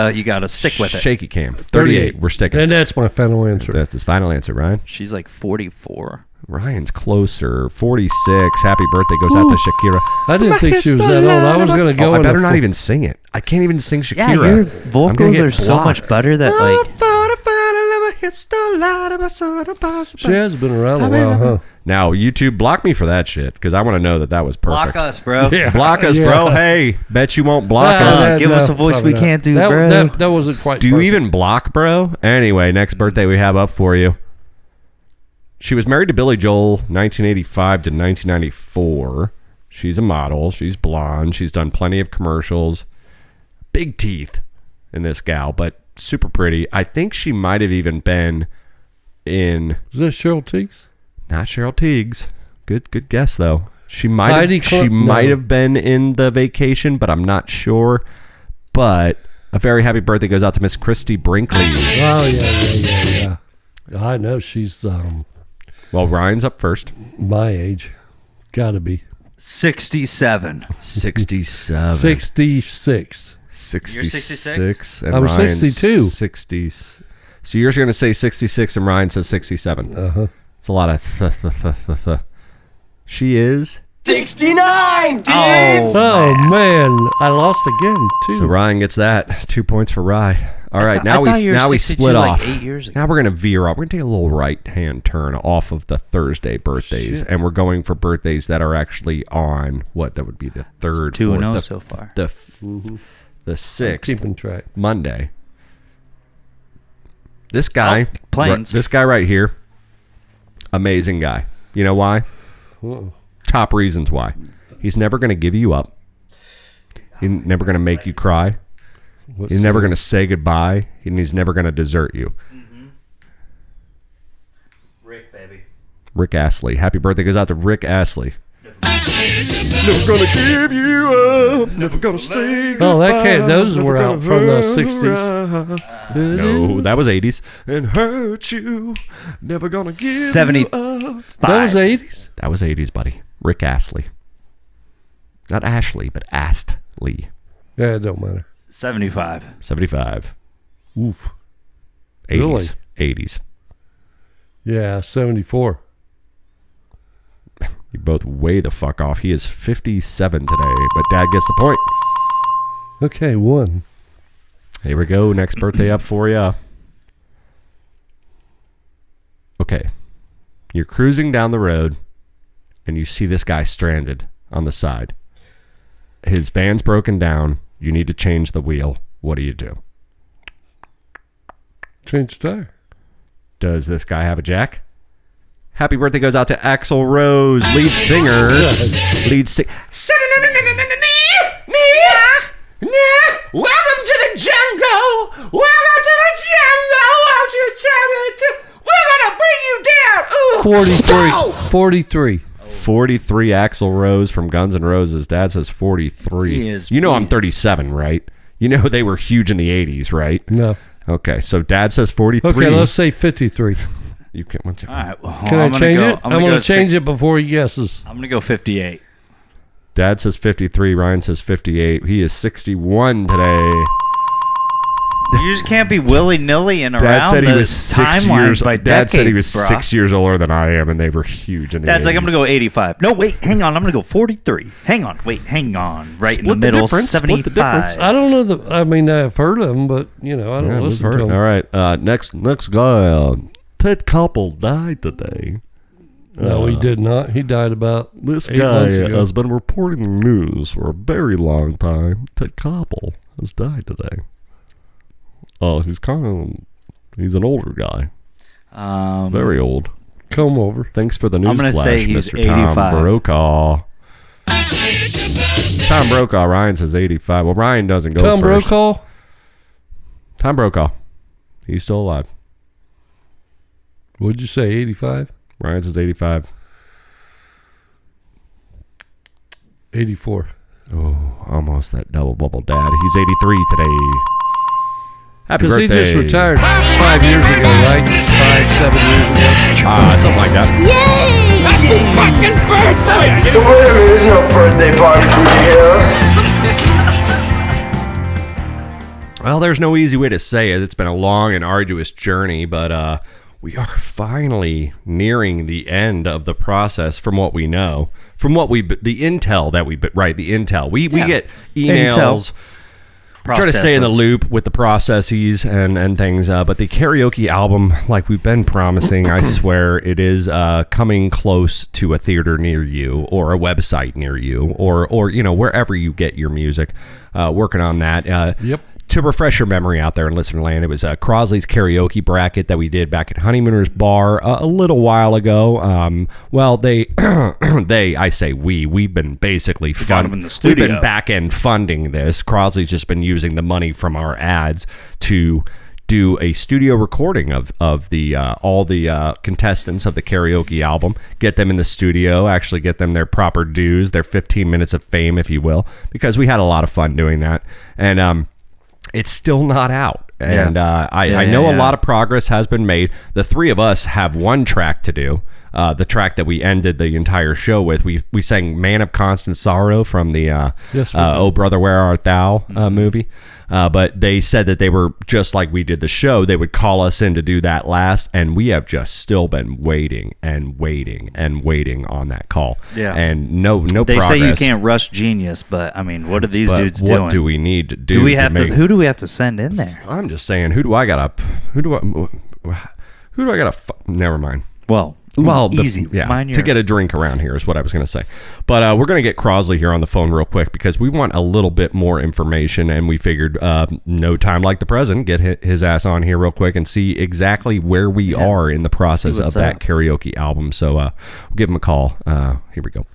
you gotta stick with it. Shaky cam. 38. We're sticking. And that's my final answer. That's his final answer, Ryan. She's like 44. Ryan's closer. 46. Happy birthday goes out to Shakira. I didn't think she was that old. I was going to go I in better the not fo- even sing it. I can't even sing Shakira. Yeah, your I'm gonna vocals get are so blocked. much better that like She has been around a while, huh? Now, YouTube, block me for that shit, because I want to know that was perfect. block us, bro. Yeah. Block us, Yeah. bro. Hey, bet you won't block Ah, us. Give us a voice probably we can't do, that, bro. That wasn't quite Do you perfect. even block, bro? Anyway, next birthday we have up for you. She was married to Billy Joel 1985 to 1994. She's a model. She's blonde. She's done plenty of commercials. Big teeth in this gal, but super pretty. I think she might have even been in, Is this Cheryl Teagues? not Cheryl Teagues. Good guess though. She might Heidi have, she Klum? might No. have been in The Vacation, but I'm not sure. But a very happy birthday goes out to Miss Christy Brinkley. Oh, yeah. I know she's Well, Ryan's up first. my age. Gotta be. 67. 67. 66. 66. You're 66? And I'm Ryan's 62. 60. So you're going to say 66 and Ryan says 67. Uh-huh. It's a lot of She is. 69, dude! Oh, man. I lost again, too. So Ryan gets that. 2 points for Rye. All right, I now thought you were we 62 split like off. 8 years ago. Now we're going to veer off. We're going to take a little right-hand turn off of the Thursday birthdays, Shit. and we're going for birthdays that are actually on what that would be the third, 2-0 fourth, so far. the 6th, Keeping track. Monday. This guy, Planes. this guy right here, amazing guy. You know why? Top reasons why. He's never going to give you up. He's never going to make you cry. What's He's never going to say goodbye, and he's never going to desert you. Rick, baby. Rick Astley. Happy birthday goes out to Rick Astley. Never gonna give you up. Never gonna say Oh, that can't. Those were out from the 60s. No, that was 80s. And hurt you. Never gonna give 70. you up. That was 80s? That was 80s, buddy. Rick Astley. Not Ashley, but Astley. Yeah, it don't matter. 75. 75. Oof. 80s. Really? 80s. Yeah, 74. You both way the fuck off. He is 57 today, but Dad gets the point. Okay, 1. Here we go. Next birthday up for you. Okay. You're cruising down the road, and you see this guy stranded on the side. His van's broken down. You need to change the wheel. What do you do? Change tire. Does this guy have a jack? Happy birthday goes out to Axl Rose, lead singer. Welcome to the jungle. Welcome to the jungle. Won't you tell me to? We're gonna bring you down. Ooh. 43. 43. 43 Axl Rose from Guns N' Roses. Dad says 43. He is- You know I'm 37, right? You know they were huge in the 80s, right? No. Okay, so Dad says 43. Okay, let's say 53. You can. One second. All right. Well, Can I change it? I'm going to change it. it before he guesses. I'm going to go 58. Dad says 53. Ryan says 58. He is 61 today. You just can't be willy-nilly and Dad around said he the was 6 timelines years. by Dad said he was decades, 6 years older than I am, and they were huge in the Dad's like, I'm 80s. going to go 85. No, wait, hang on. I'm going to go 43. Hang on. Wait, hang on. Right in the Split the middle, difference. Split the 75. difference. I don't know. I mean, I've heard of him, but, you know, I don't Yeah, we've listen heard to it. him. All right. Next guy. Ted Koppel died today. No, he did not. He died about This 8 guy months ago. has been reporting the news for a very long time. Ted Koppel has died today. Oh, he's an older guy. Very old. Come over. Thanks for the news I'm gonna flash, say he's Mr. Tom 85. Brokaw. Tom Brokaw. Ryan says 85. Well, Ryan doesn't go Tom first. Brokaw? Tom Brokaw. He's still alive. What'd you say, 85? Ryan says 85. 84. Oh, almost that double bubble dad. He's 83 today. Happy Because birthday. he just retired 5 years ago, right? 5, 7 years ago. Something like that. Happy fucking birthday! Wait a minute, there's no birthday party for you here. Well, there's no easy way to say it. It's been a long and arduous journey, but we are finally nearing the end of the process from what we know. From what the intel that we get emails. Try to stay in the loop with the processes and things, but the karaoke album, like we've been promising, I swear it is coming close to a theater near you or a website near you or you know wherever you get your music. Working on that. Yep. To refresh your memory out there in listener land, it was Crosley's karaoke bracket that we did back at Honeymooners Bar a little while ago. Well, we've been basically got 'em in the studio. We've been back end funding this. Crosley's just been using the money from our ads to do a studio recording of the all the contestants of the karaoke album, get them in the studio, actually get them their proper dues, their 15 minutes of fame, if you will, because we had a lot of fun doing that. And it's still not out. And I know a lot of progress has been made. The three of us have one track to do. The track that we ended the entire show with. We sang Man of Constant Sorrow from the Yes, we did. Oh Brother Where Art Thou movie. But they said that they were just like we did the show. They would call us in to do that last, and we have just still been waiting and waiting and waiting on that call. Yeah. And no They progress. say you can't rush genius, but I mean, what are these But dudes what doing? do we need to do? Do we have make- to? Who do we have to send in there? I'm just saying, who do I gotta? Never mind. Well, easy. Mind to your- get a drink around here is what I was going to say. But we're going to get Crosley here on the phone real quick because we want a little bit more information, and we figured no time like the present, get his ass on here real quick and see exactly where we are in the process of what's that up. karaoke album. So we'll give him a call. Here we go.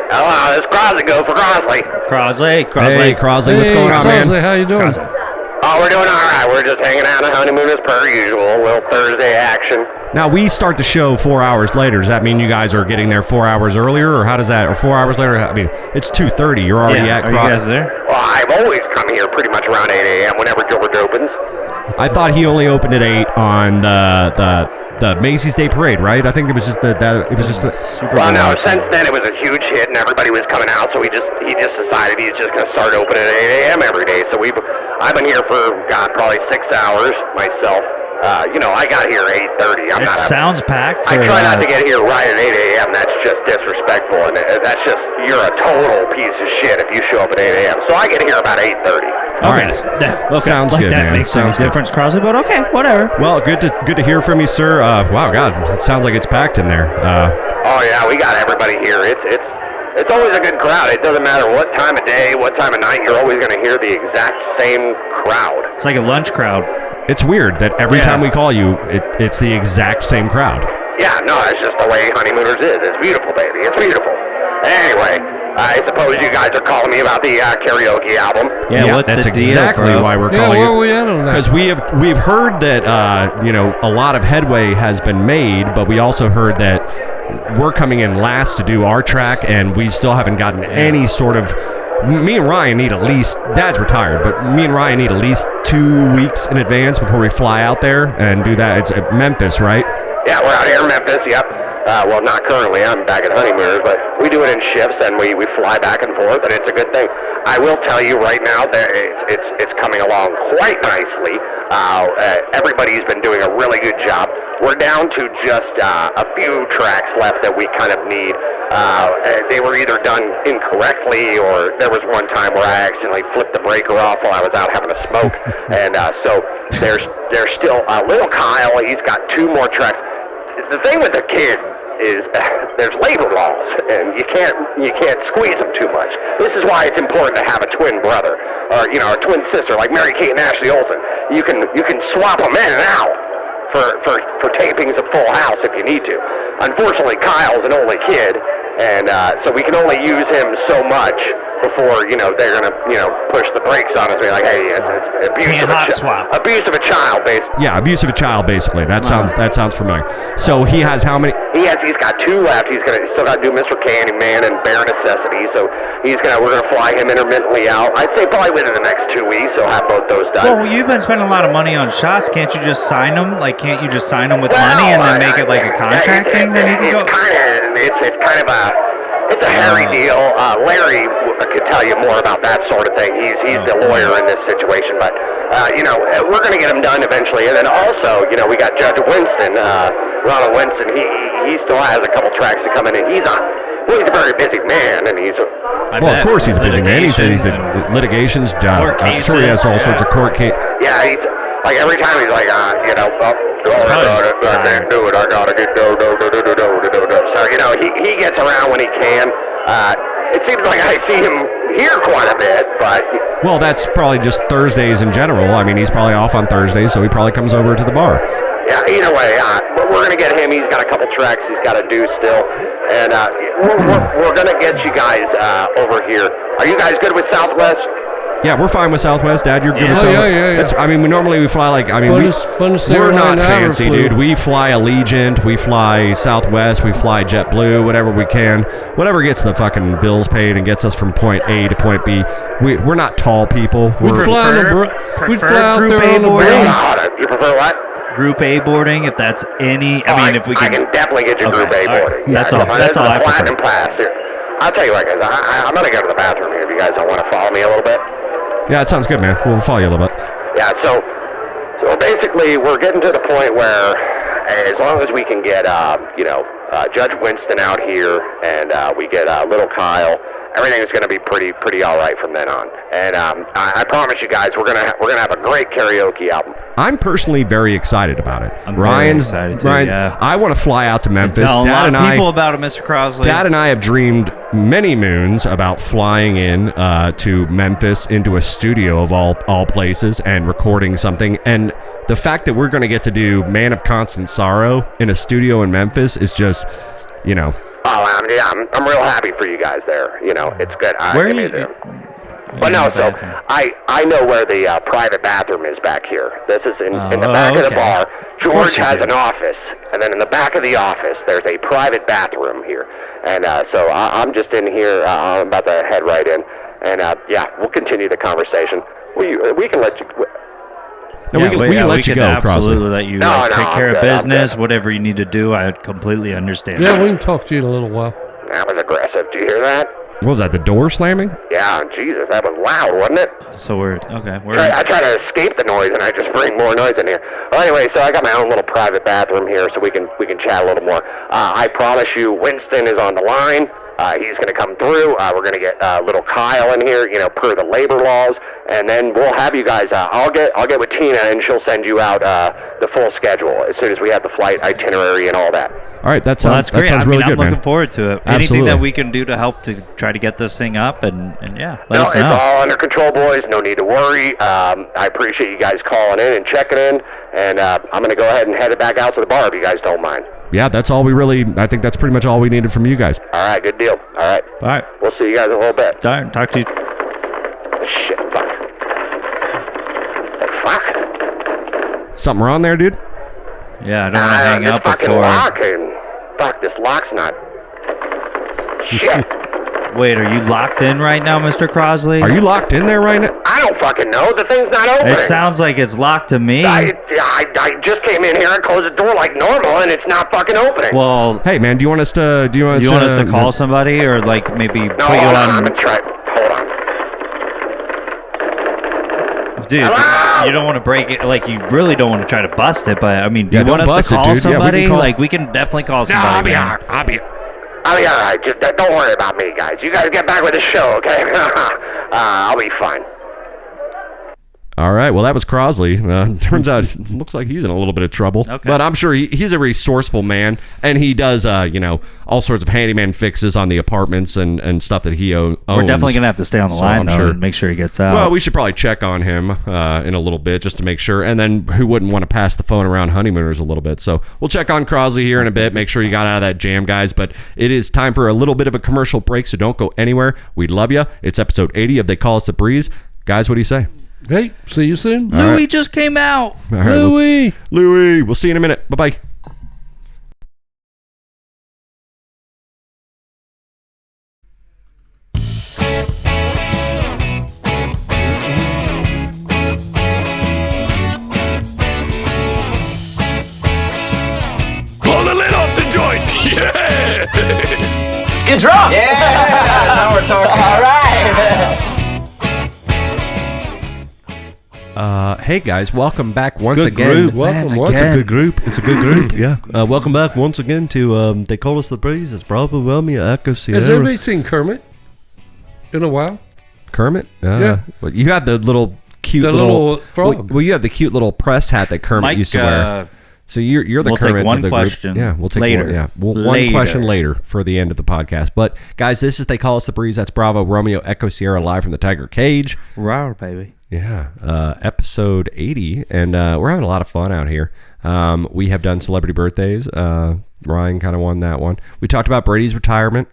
Hello, it's Crosley. Go for Crosley. Crosley. Hey, Crosley, what's going on, Crosley, man? how you doing? Oh, we're doing all right. We're just hanging out at Honeymooners per usual. A little Thursday action. Now we start the show 4 hours later. Does that mean you guys are getting there 4 hours earlier, or how does that? Or 4 hours later? I mean, it's 2:30. You're already at. Are you guys there? Well, I've always come here pretty much around 8 a.m. whenever George opens. I thought he only opened at 8 on the Macy's Day Parade, right? I think it was just the Super Well, Bowl. no, since then it was a huge hit and everybody was coming out, so he just decided he's just going to start opening at 8 a.m. every day. So I've been here for, probably 6 hours myself. I got here at 8:30. It sounds packed. I try not to get here right at 8 a.m. That's just disrespectful, and that's just, you're a total piece of shit if you show up at 8 a.m. So I get here about 8:30. All right. Sounds good, that man. makes Sounds a difference, Crosley, but okay, whatever. Well, good to hear from you, sir. Wow, God, it sounds like it's packed in there. Oh yeah, we got everybody here. It's always a good crowd. It doesn't matter what time of day, what time of night. You're always going to hear the exact same crowd. It's like a lunch crowd. It's weird that every time we call you, it's the exact same crowd. Yeah, no, it's just the way Honeymooners is. It's beautiful, baby. It's beautiful. Anyway, I suppose you guys are calling me about the karaoke album. Yeah, what's that's the deal, exactly bro? why we're Yeah, calling where you. are we at on that? Because we've heard that a lot of headway has been made, but we also heard that we're coming in last to do our track, and we still haven't gotten any sort of. Me and Ryan need at least. Dad's retired, but me and Ryan need at least 2 weeks in advance before we fly out there and do that. It's at Memphis, right? Yeah, we're out here in Memphis, yep. Well, not currently. I'm back at Honeymooners, but we do it in shifts, and we fly back and forth, and it's a good thing. I will tell you right now that it's coming along quite nicely. Everybody's been doing a really good job. We're down to just a few tracks left that we kind of need. They were either done incorrectly, or there was one time where I accidentally flipped the breaker off while I was out having a smoke. And so there's still little Kyle. He's got 2 more tracks. The thing with the kid is there's labor laws, and you can't squeeze them too much. This is why it's important to have a twin brother, or a twin sister like Mary Kate and Ashley Olsen. You can swap them in and out for tapings of Full House if you need to. Unfortunately, Kyle's an only kid, and so we can only use him so much before they're gonna push the brakes on us. Be like, hey, it's abuse of a child, basically. Yeah, abuse of a child, basically. That sounds familiar. So he has how many? He's got 2 left. He's still got to do Mr. Candyman and Bare Necessity. So we're gonna fly him intermittently out. I'd say probably within the next 2 weeks he'll have both those done. Well, you've been spending a lot of money on shots. Can't you just sign them? Like, can't you just sign them with money and then make it like a contract thing? Then you can go. It's a hairy deal. Larry could tell you more about that sort of thing. He's the lawyer in this situation, but we're going to get him done eventually. And then also, we got Judge Winston, Ronald Winston. He still has a couple tracks to come in, and he's a very busy man, and Well, of course he's a busy man. He's in litigations. I'm sure he has all sorts of court cases. Yeah, he's like every time he's like, I can't do it. I gotta get do. So he gets around when he can. It seems like I see him here quite a bit, but Well, that's probably just Thursdays in general. I mean, he's probably off on Thursdays, so he probably comes over to the bar. yeah. Either way, we're gonna get him. He's got a couple tracks he's got to do still, and we're gonna get you guys over here. Are you guys good with Southwest? Yeah, we're fine with Southwest, Dad. You're good with Oh, Southwest. yeah. That's, I mean, we fly like. I mean, Fun to say we're Ryan not fancy, Howard dude. We fly Allegiant, we fly Southwest, we fly JetBlue, whatever we can, whatever gets the fucking bills paid and gets us from point A to point B. We're not tall people. We'd We're, fly out Group there A on the boarding? break. You prefer what? Group A boarding, if that's any. I mean, if we I can. can definitely get you Okay, Group A all right. boarding. That's Yeah, all. this That's is all a I prefer. platinum pass here. I'll tell you what, guys. I'm gonna go to the bathroom here. If you guys don't want to follow me a little bit. yeah, it sounds good, man. We'll follow you a little bit. Yeah, so basically we're getting to the point where as long as we can get, Judge Winston out here and we get little Kyle, everything is going to be pretty all right from then on. And I promise you guys, we're gonna have a great karaoke album. I'm personally very excited about it. I'm very Ryan, excited too, yeah. I want to fly out to Memphis. Tell a Dad lot and of people about it, Mr. Crosley. Dad and I have dreamed many moons about flying in to Memphis into a studio of all places and recording something. And the fact that we're going to get to do Man of Constant Sorrow in a studio in Memphis is just, Oh, I'm real happy for you guys there. It's good. Where are you? But no, so bathroom. I know where the private bathroom is back here. This is in the back of the okay. bar. George course you has do. an office, and then in the back of the office, there's a private bathroom here. And so I'm just in here. I'm about to head right in. And yeah, we'll continue the conversation. We can let you. No, we can let you go, absolutely Crosley. let you No, take I'm care of good, I'm business, good. whatever you need to do. I completely understand. Yeah, that. we can talk to you in a little while. That was aggressive. Do you hear that? What was that, the door slamming? Yeah, Jesus, that was loud, wasn't it? So we're okay. I try to escape the noise, and I just bring more noise in here. Well, anyway, so I got my own little private bathroom here, so we can chat a little more. I promise you, Winston is on the line. He's going to come through. We're going to get little Kyle in here, per the labor laws, and then we'll have you guys. I'll get with Tina, and she'll send you out the full schedule as soon as we have the flight itinerary and all that. All right, that Well, sounds, that's great. that sounds really I'm good, looking man. forward to it. Anything Absolutely. that we can do to help to try to get this thing up, and yeah, let No, us it's know. all under control, boys. No need to worry. I appreciate you guys calling in and checking in, and I'm going to go ahead and head it back out to the bar if you guys don't mind. Yeah, that's all I think that's pretty much all we needed from you guys. All right, good deal. All right. All right, We'll see you guys in a little bit. all right. Talk to you. Shit, fuck. Fuck. Something wrong there, dude? Yeah, I don't want to hang this up fucking before. lock and fuck, this lock's not. Shit. Wait, are you locked in right now, Mr. Crosley? Are you locked in there right now? I don't fucking know. The thing's not opening. It sounds like it's locked to me. I just came in here and closed the door like normal, and it's not fucking opening. Well, Hey, man, do you want us to call somebody or like maybe no, put you hold on. I'm on? gonna try. Hold on. Dude, Hello? you don't want to break it. Like, you really don't want to try to bust it. But I mean, do Yeah, you want don't us bust to it, call dude. Yeah, we can somebody? call- Like, we can definitely call somebody. man. I'll be I'll be all right. Just don't worry about me, guys. You guys get back with the show, okay? I'll be fine. All right. Well, that was Crosley. Turns out it looks like he's in a little bit of trouble. Okay. But I'm sure he's a resourceful man, and he does, all sorts of handyman fixes on the apartments and stuff that he owns. We're definitely gonna have to stay on the So line I'm though sure- and make sure he gets out. Well, we should probably check on him in a little bit just to make sure. And then who wouldn't want to pass the phone around honeymooners a little bit? So we'll check on Crosley here in a bit, make sure you got out of that jam, guys. But it is time for a little bit of a commercial break, so don't go anywhere. We love you. It's episode 80 of They Call Us the Breeze. Guys, what do you say? Hey, see you soon. Louis just came out. All right, Louis, we'll see you in a minute. Bye-bye. Blow the lid off the joint. Yeah. Let's get drunk. Yeah. Now we're talking. All right. Hey guys, welcome back once again. Group. Welcome. Man, What's a again. good group? It's a good group. Yeah, welcome back once again to They Call Us the Breeze. It's Bravo Romeo Echo Sierra. Has anybody seen Kermit in a while? Kermit? Yeah. Well, you had the little cute The little frog. Well, you have the cute little press hat that Kermit Mike, used to wear. So you're the we'll take Kermit one of the question group. Yeah, we'll take later. One, yeah, one Later. question later for the end of the podcast. But guys, this is They Call Us the Breeze. That's Bravo Romeo Echo Sierra live from the Tiger Cage. Rawr, baby. Yeah, episode 80, and we're having a lot of fun out here. We have done celebrity birthdays. Ryan kind of won that one. We talked about Brady's retirement.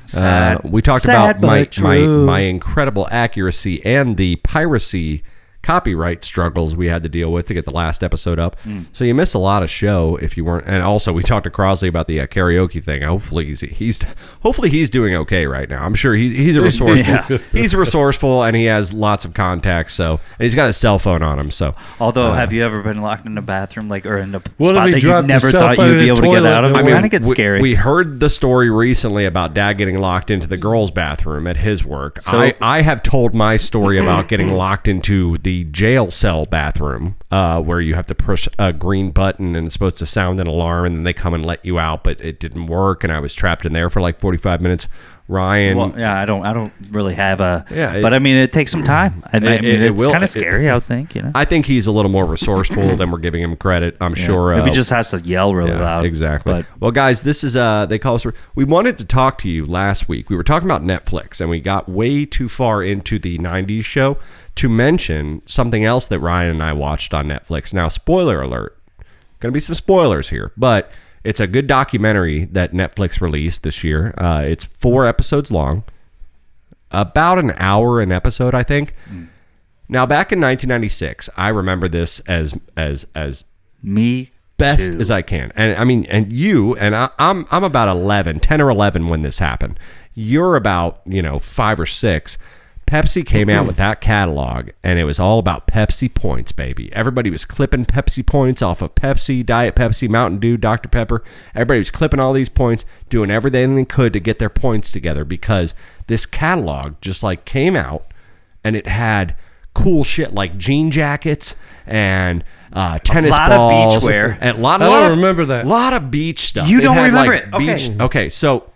Sad. We talked Sad about but true. my incredible accuracy and the piracy copyright struggles we had to deal with to get the last episode up. So you miss a lot of show if you weren't. And also we talked to Crosley about the karaoke thing. Hopefully he's doing okay right now. I'm sure he's a resourceful. He's resourceful and he has lots of contacts. So and he's got his cell phone on him. So Although, have you ever been locked in a bathroom, like, or in a What if spot he that you dropped never his cell thought phone you'd in be the able to get toilet out of? and It went- kind of gets scary. We heard the story recently about Dad getting locked into the girls' bathroom at his work. So- I have told my story about getting locked into the jail cell bathroom, where you have to push a green button and it's supposed to sound an alarm, and then they come and let you out, but it didn't work, and I was trapped in there for like 45 minutes. Ryan, Well, yeah, I don't really have a. Yeah, but I mean, it takes some time. I mean, it it's will- kind it- of scary. I would think, I think he's a little more resourceful than we're giving him credit. I'm sure. Maybe just has to yell really loud. Exactly. But Well, guys, this is They Call Us. We wanted to talk to you last week. We were talking about Netflix, and we got way too far into the '90s show to mention something else that Ryan and I watched on Netflix. Now, spoiler alert. Going to be some spoilers here, but it's a good documentary that Netflix released this year. It's 4 episodes long. about an hour an episode, I think. Now, back in 1996, I remember this as Me best too. as I can. And I mean, and you and I'm about 10 or 11 when this happened. You're about 5 or 6. Pepsi came out with that catalog, and it was all about Pepsi points, baby. Everybody was clipping Pepsi points off of Pepsi, Diet Pepsi, Mountain Dew, Dr. Pepper. Everybody was clipping all these points, doing everything they could to get their points together, because this catalog just like came out, and it had cool shit like jean jackets and tennis lot of balls, beachwear. and a lot I don't of remember that. lot of beach stuff. You It don't had, remember like, it? Okay. beach- okay, so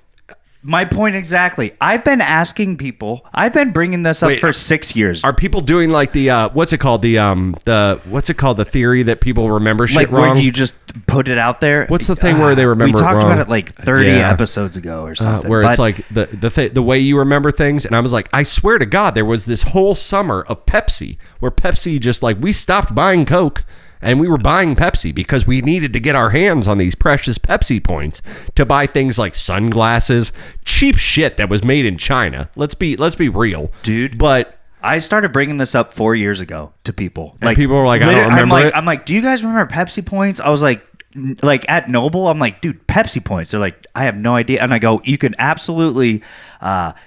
My point exactly. I've been asking people. I've been bringing this up Wait, for 6 years. are people doing like the what's it called, the theory that people remember shit Like wrong? where you just put it out there. What's the thing where they remember We it talked wrong? about it like 30 Yeah. episodes ago or something. where but it's like the way you remember things, and I was like, I swear to God, there was this whole summer of Pepsi where Pepsi just like, we stopped buying Coke and we were buying Pepsi because we needed to get our hands on these precious Pepsi points to buy things like sunglasses, cheap shit that was made in China. Let's be real, Dude. But I started bringing this up 4 years ago to people. And people were like, I don't literally- remember it. I'm like, do you guys remember Pepsi points? I was like at Noble, I'm like, dude, Pepsi points. They're like, I have no idea. And I go, you can absolutely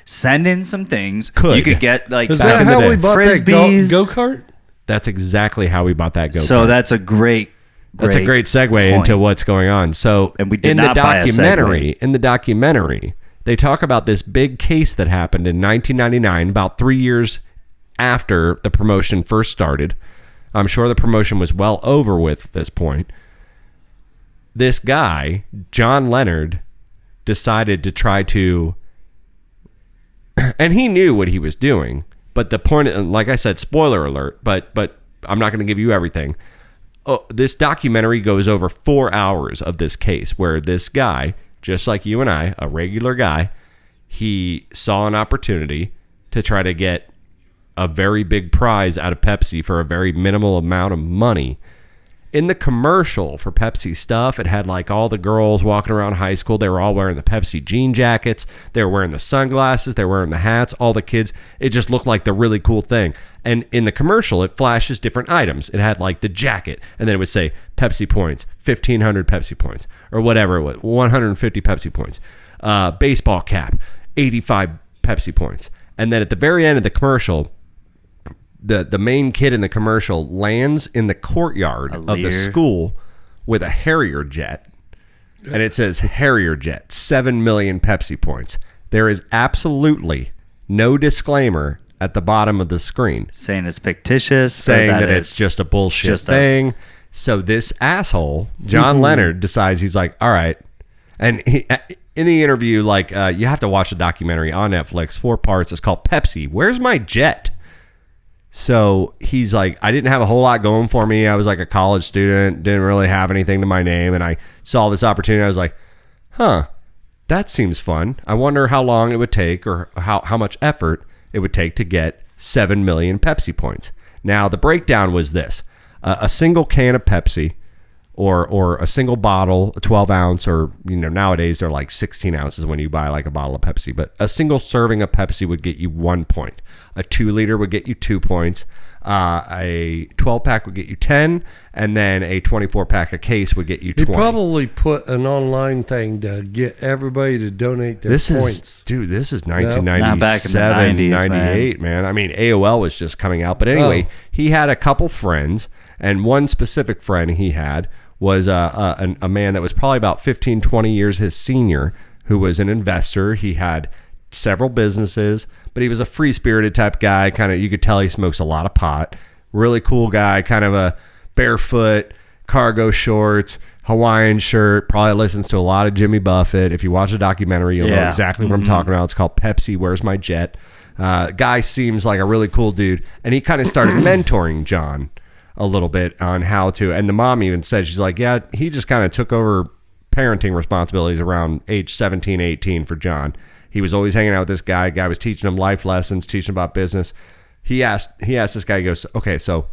send in some things. Could. You could get like Is Back that in the how day. we bought Frisbees. that go-kart? that's exactly how we bought that Go. So that's a great. That's a great segue point. into what's going on. So, And we did in not the buy a documentary, they talk about this big case that happened in 1999, about 3 years after the promotion first started. I'm sure the promotion was well over with at this point. This guy, John Leonard, decided to try to, and he knew what he was doing. But the point, like I said, spoiler alert, but I'm not going to give you everything. Oh, this documentary goes over 4 hours of this case where this guy, just like you and I, a regular guy, he saw an opportunity to try to get a very big prize out of Pepsi for a very minimal amount of money. In the commercial for Pepsi stuff, it had like all the girls walking around high school. They were all wearing the Pepsi jean jackets. They were wearing the sunglasses. They were wearing the hats. All the kids. It just looked like the really cool thing. And in the commercial, it flashes different items. It had like the jacket, and then it would say Pepsi points, 1,500 Pepsi points, or whatever it was, 150 Pepsi points. Baseball cap, 85 Pepsi points. And then at the very end of the commercial, the main kid in the commercial lands in the courtyard of the Lear. school with a Harrier jet, and it says Harrier jet, 7 million Pepsi points. There is absolutely no disclaimer at the bottom of the screen saying it's fictitious, saying or that it's just a bullshit just a- thing. So this asshole, John Leonard, decides, he's like, all right. And he, in the interview, like, you have to watch the documentary on Netflix, 4 parts. It's called Pepsi, Where's My Jet? So he's like, I didn't have a whole lot going for me. I was like a college student, didn't really have anything to my name. And I saw this opportunity. I was like, that seems fun. I wonder how long it would take, or how much effort it would take to get 7 million Pepsi points. Now, the breakdown was this. A single can of Pepsi, or a single bottle, a 12 ounce, or nowadays they're like 16 ounces when you buy like a bottle of Pepsi, but a single serving of Pepsi would get you 1 point. A 2 liter would get you 2 points. A 12 pack would get you 10, and then a 24 pack a case would get you He 20. probably put an online thing to get everybody to donate their This points. is Not back in the 1997, 90s, 98, man. I mean, AOL was just coming out. But anyway, he had a couple friends, and one specific friend he had was a man that was probably about 15, 20 years his senior, who was an investor. He had several businesses, but he was a free-spirited type guy. Kind of, you could tell he smokes a lot of pot. Really cool guy, kind of a barefoot, cargo shorts, Hawaiian shirt, probably listens to a lot of Jimmy Buffett. If you watch the documentary, you'll know Yeah. exactly what I'm talking about. It's called Pepsi, Where's My Jet? Guy seems like a really cool dude, and he kind of started mentoring John a little bit on how to, and the mom even said, she's like, yeah, he just kind of took over parenting responsibilities around age 17, 18 for John. He was always hanging out with this guy. Guy was teaching him life lessons, teaching him about business. He asked this guy, he goes, okay, so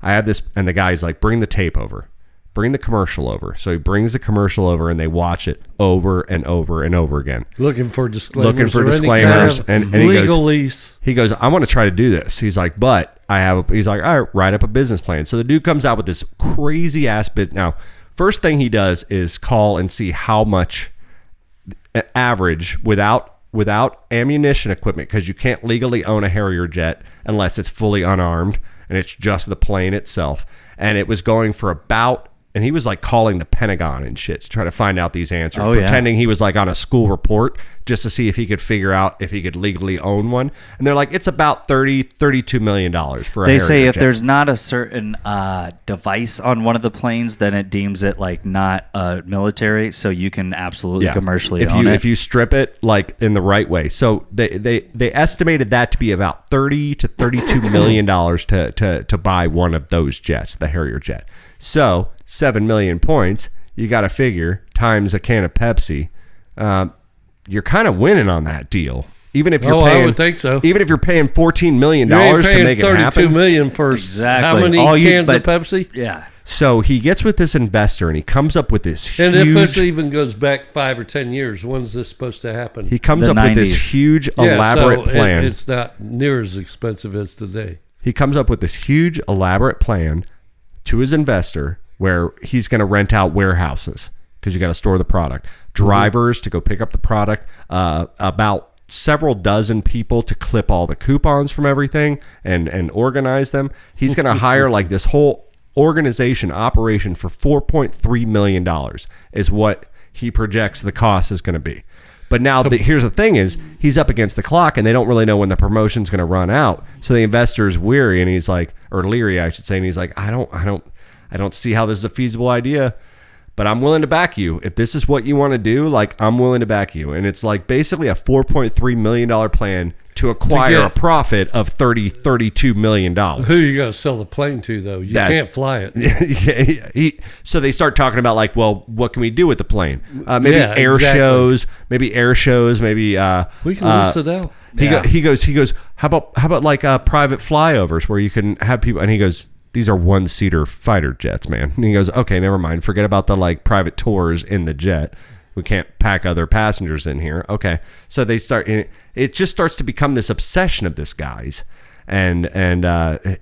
I have this, and the guy's like, bring the tape over. bring the commercial over. So he brings the commercial over, and they watch it over and over and over again. Looking for disclaimers. Looking for or any disclaimers, kind of and he goes- legalese. He goes, I want to try to do this. He's like, but he's like, all right, write up a business plan. So the dude comes out with this crazy ass business. Now, first thing he does is call and see how much average without ammunition equipment, because you can't legally own a Harrier jet unless it's fully unarmed and it's just the plane itself. And it was going for about, and he was like calling the Pentagon and shit to try to find out these answers, pretending he was like on a school report just to see if he could figure out if he could legally own one. And they're like, it's about $32 million for a They Harrier say if jet. there's not a certain device on one of the planes, then it deems it like not military, so you can absolutely commercially own it. If you strip it like in the right way. So they estimated that to be about $30 to $32 million to buy one of those jets, the Harrier jet. So 7 million points, you got to figure times a can of Pepsi. You're kind of winning on that deal. Even if you're paying, I would think so. Even if you're paying $14 million You ain't to paying make it happen. $32 million for Exactly. how many cans of Pepsi? Yeah. So he gets with this investor and he comes up with this huge. And if this even goes back 5 or 10 years, when's this supposed to happen? He comes The up with this 90s. huge, elaborate plan. It's not near as expensive as today. He comes up with this huge, elaborate plan to his investor where he's going to rent out warehouses because you got to store the product, drivers to go pick up the product, about several dozen people to clip all the coupons from everything and organize them. He's going to hire like this whole organization operation for $4.3 million is what he projects the cost is going to be. But now here's the thing is he's up against the clock and they don't really know when the promotion's going to run out. So the investor's weary and he's like, or leery, I should say. And he's like, I don't see how this is a feasible idea, but I'm willing to back you. If this is what you want to do, like I'm willing to back you. And it's like basically a $4.3 million plan to acquire a profit of $32 million. Who are you going to sell the plane to, though? You can't fly it. So they start talking about like, well, what can we do with the plane? Maybe Yeah, air exactly. shows, maybe air shows, maybe We can list it out. he goes, how about like private flyovers where you can have people, and he goes, these are 1-seater fighter jets, man. And he goes, okay, never mind. Forget about the like private tours in the jet. We can't pack other passengers in here. Okay. So they start, it just starts to become this obsession of this guy's. And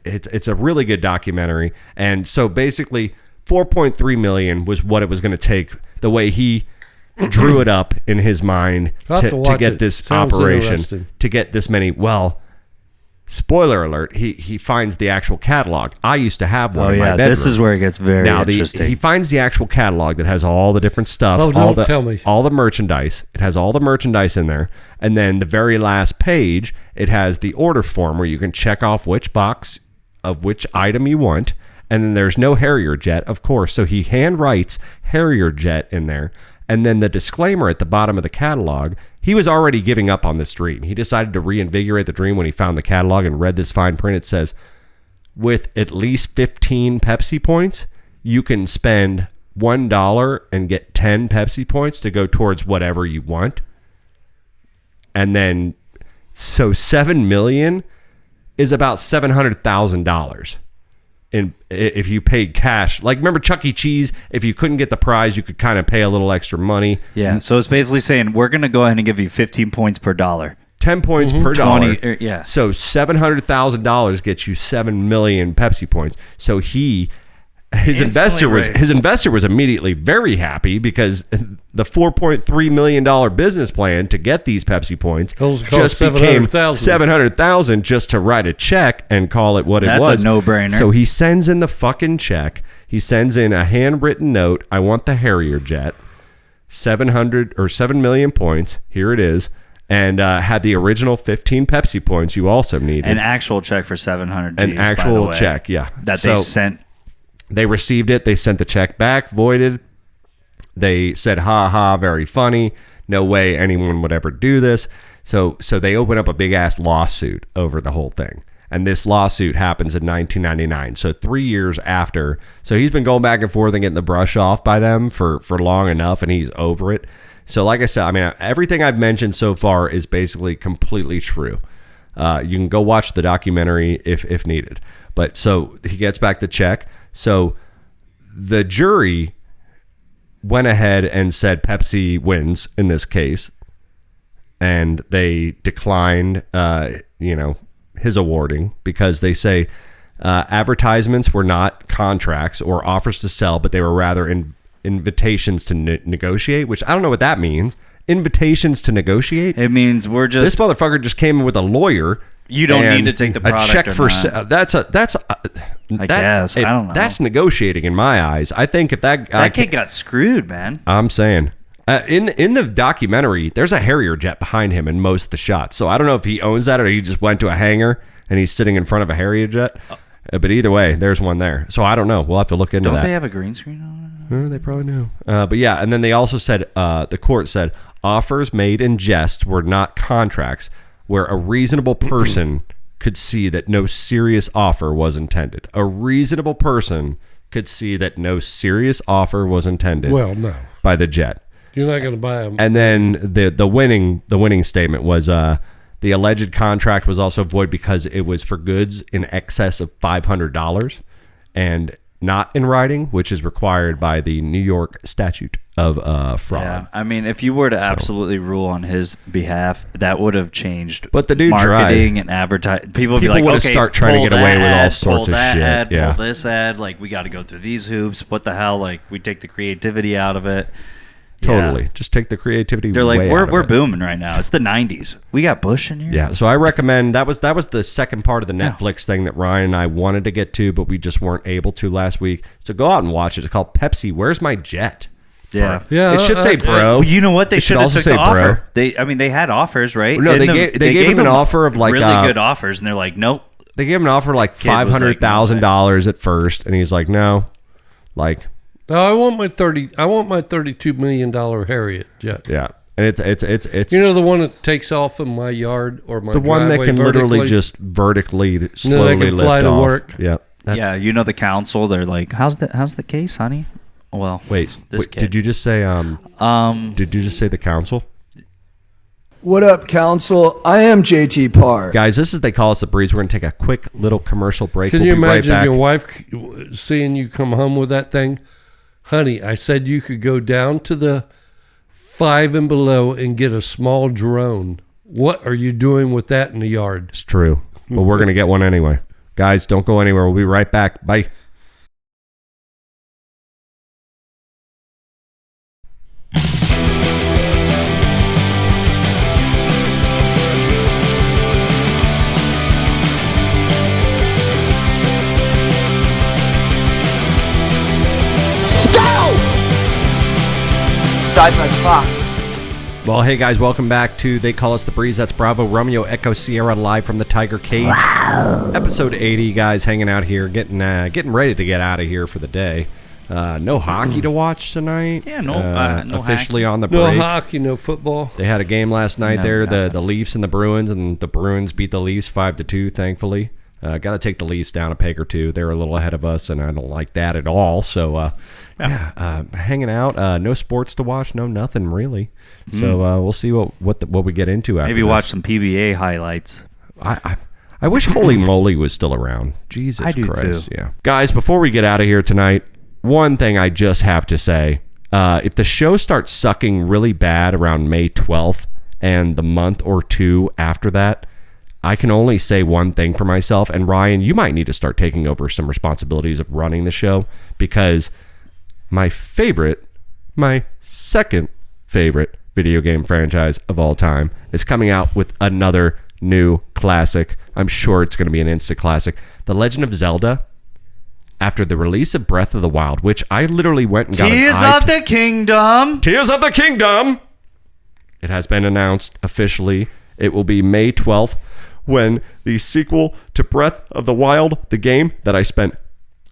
it's a really good documentary. And so basically 4.3 million was what it was going to take, the way he drew it up in his mind I'll have to to watch get it. this Sounds operation, interesting. to get this many. Well, spoiler alert, he finds the actual catalog. I used to have one Oh, in my yeah. bedroom. This is where it gets very Now interesting. he finds the actual catalog that has all the different stuff. Oh, all don't tell me. All the merchandise. It has all the merchandise in there. And then the very last page, it has the order form where you can check off which box of which item you want. And then there's no Harrier jet, of course. So he hand writes Harrier jet in there. And then the disclaimer at the bottom of the catalog, he was already giving up on this dream. He decided to reinvigorate the dream when he found the catalog and read this fine print. It says, with at least 15 Pepsi points, you can spend $1 and get 10 Pepsi points to go towards whatever you want. And then, so 7 million is about $700,000. And if you paid cash, like remember Chuck E. Cheese, if you couldn't get the prize, you could kind of pay a little extra money. yeah. So it's basically saying we're going to go ahead and give you 15 points per dollar. 10 points per dollar. 20, yeah. So $700,000 gets you 7 million Pepsi points. So his investor was immediately very happy because the $4.3 million business plan to get these Pepsi points Those cost just became $700,000. $700,000 just to write a check and call it what That's it was. a no-brainer. So he sends in the fucking check. He sends in a handwritten note. I want the Harrier jet. 700 or 7 million points. Here it is. And had the original 15 Pepsi points you also needed. An actual check for 700 G's, An by the actual way, check, yeah. that they So- sent. They received it. They sent the check back, voided. They said, ha ha, very funny. No way anyone would ever do this. So they open up a big ass lawsuit over the whole thing. And this lawsuit happens in 1999. So 3 years after. So he's been going back and forth and getting the brush off by them for long enough, and he's over it. So like I said, I mean, everything I've mentioned so far is basically completely true. You can go watch the documentary if needed. But so he gets back the check. So the jury went ahead and said Pepsi wins in this case, and they declined, his awarding because they say advertisements were not contracts or offers to sell, but they were rather invitations to negotiate, which I don't know what that means. Invitations to negotiate? It means we're just... This motherfucker just came in with a lawyer. You don't need to take the product a check or for not. that's I guess. I don't know. That's negotiating in my eyes. I think if that kid got screwed, man. I'm saying in the documentary, there's a Harrier jet behind him in most of the shots. So I don't know if he owns that or he just went to a hangar and he's sitting in front of a Harrier jet. But either way, there's one there. So I don't know. We'll have to look into that. Don't they have a green screen on it? They probably do. But yeah, and then they also said the court said offers made in jest were not contracts where a reasonable person could see that no serious offer was intended. A reasonable person could see that no serious offer was intended. Well, no. By the jet. You're not going to buy them. And then the winning statement was the alleged contract was also void because it was for goods in excess of $500 and not in writing, which is required by the New York statute of fraud. Yeah, I mean, if you were to absolutely rule on his behalf, that would have changed. But the dude marketing and advertising. People would be like, would okay, start trying to get away with all sorts of that shit. Ad, yeah. Pull this ad. Like, we got to go through these hoops. What the hell? Like, we take the creativity out of it. Totally. Yeah. Just take the creativity. They're like, way we're out of it. booming right now. It's the 90s. We got Bush in here. Yeah. So I recommend that was the second part of the Netflix thing that Ryan and I wanted to get to, but we just weren't able to last week. So go out and watch it. It's called Pepsi. Where's my jet? Yeah. Yeah. It should say bro. Well, you know what? They It should also have took say the bro. offer. They had offers, right? No, they gave him an offer of like really good offers, and they're like, nope. They gave him an offer like Kid was like, $500,000 at first, and he's like, no, like, No, I want my $32 million Harriet jet. yeah, and it's You know, the one that takes off in my yard or my the one that driveway can literally vertically? just vertically they slowly can lift fly to off. work. Yeah. Yeah, you know the council. They're like, how's the case, honey? Well, Wait, this kid. did you just say Did you just say the council? What up, council? I am JT Parr. Guys, this is They Call Us the Breeze. We're gonna take a quick little commercial break. Can We'll you be right imagine back. your wife seeing you come home with that thing? Honey, I said you could go down to the 5 and below and get a small drone. What are you doing with that in the yard? It's true, but we're gonna get one anyway. Guys, don't go anywhere. We'll be right back. Bye. Died my spot. Well, hey guys, welcome back to They Call Us the Breeze. That's Bravo Romeo Echo Sierra live from the Tiger Cage. Episode 80, guys, hanging out here, getting ready to get out of here for the day. No hockey to watch tonight. Yeah, no officially hockey. on the No break. hockey, no football. They had a game last night No, there, nothing. the Leafs and the Bruins, and the Bruins beat the Leafs 5-2, thankfully. Got to take the Leafs down a peg or two. They're a little ahead of us, and I don't like that at all. So, hanging out. No sports to watch. No nothing, really. So, we'll see what we get into after Maybe this. watch some PBA highlights. I wish Holy Moly was still around. Jesus I do Christ. too. Yeah. Guys, before we get out of here tonight, one thing I just have to say. If the show starts sucking really bad around May 12th and the month or two after that, I can only say one thing for myself. And Ryan, you might need to start taking over some responsibilities of running the show, because my second favorite video game franchise of all time is coming out with another new classic. I'm sure it's going to be an instant classic. The Legend of Zelda, after the release of Breath of the Wild, which I literally went and got Tears of the Kingdom. Tears of the Kingdom. It has been announced officially. It will be May 12th when the sequel to Breath of the Wild, the game that I spent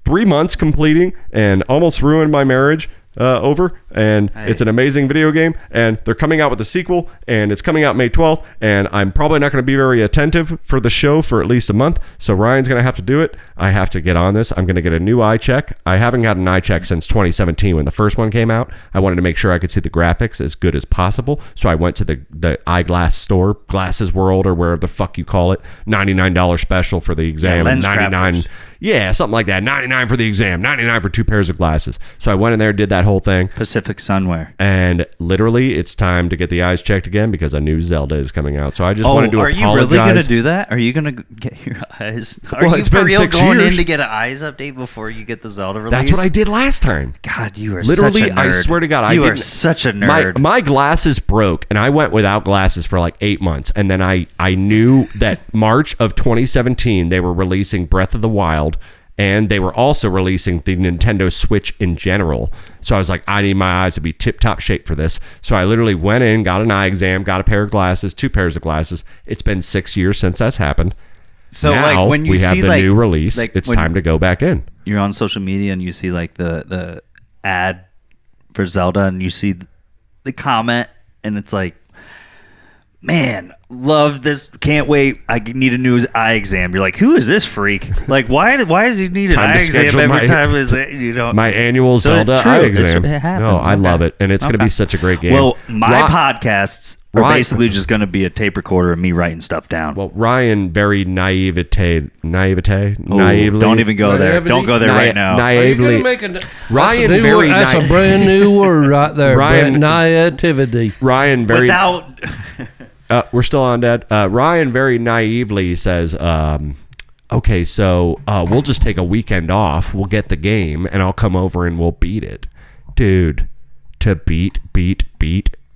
3 months completing and almost ruined my marriage over, and it's an amazing video game, and they're coming out with a sequel, and it's coming out May 12th, and I'm probably not going to be very attentive for the show for at least a month, so Ryan's going to have to do it. I have to get on this. I'm going to get a new eye check. I haven't got an eye check since 2017 when the first one came out. I wanted to make sure I could see the graphics as good as possible, so I went to the eyeglass store, Glasses World, or wherever the fuck you call it, $99 special for the exam, lens 99. crafters. Yeah, something like that. $99 for the exam, $99 for 2 pairs of glasses. So I went in there, did that whole thing. Pacific Sunwear. And literally, it's time to get the eyes checked again because a new Zelda is coming out. So I just wanted to are apologize. you really going to do that? Are you going to get your eyes? Are Well, you it's for been real 6 going years. in to get an eyes update before you get the Zelda release? That's what I did last time. God, you are Literally, such a nerd. I swear to God, you I are didn't- such a nerd. My glasses broke, and I went without glasses for like 8 months. And then I knew that March of 2017, they were releasing Breath of the Wild, and they were also releasing the Nintendo Switch in general. So I was like, I need my eyes to be tip-top shape for this. So I literally went in, got an eye exam, got a pair of glasses, 2 pairs of glasses. It's been 6 years since that's happened. So now, like when you we have see the like new release, like it's when time to go back in. You're on social media and you see like the ad for Zelda and you see the comment and it's like, man, love this, can't wait, I need a new eye exam. You're like, who is this freak? Like, why does he need an Time to eye exam schedule every my- time? Is it, you know, My annual So, Zelda true, eye it exam. happens, No, I okay. love it, and it's going to Okay. be such a great game. Well, my Ro- podcasts are Ryan- basically just going to be a tape recorder of me writing stuff down. Well, Ryan very naively. Ooh, don't even go there. Naivety? Don't go there right now. Are you gonna Naively. make a Ryan that's a new very word, that's naive. a brand new word right there. Ryan- Naivety. Ryan very. Without We're still on, Dad. Ryan very naively says, "Okay, so we'll just take a weekend off. We'll get the game, and I'll come over and we'll beat it, dude. To beat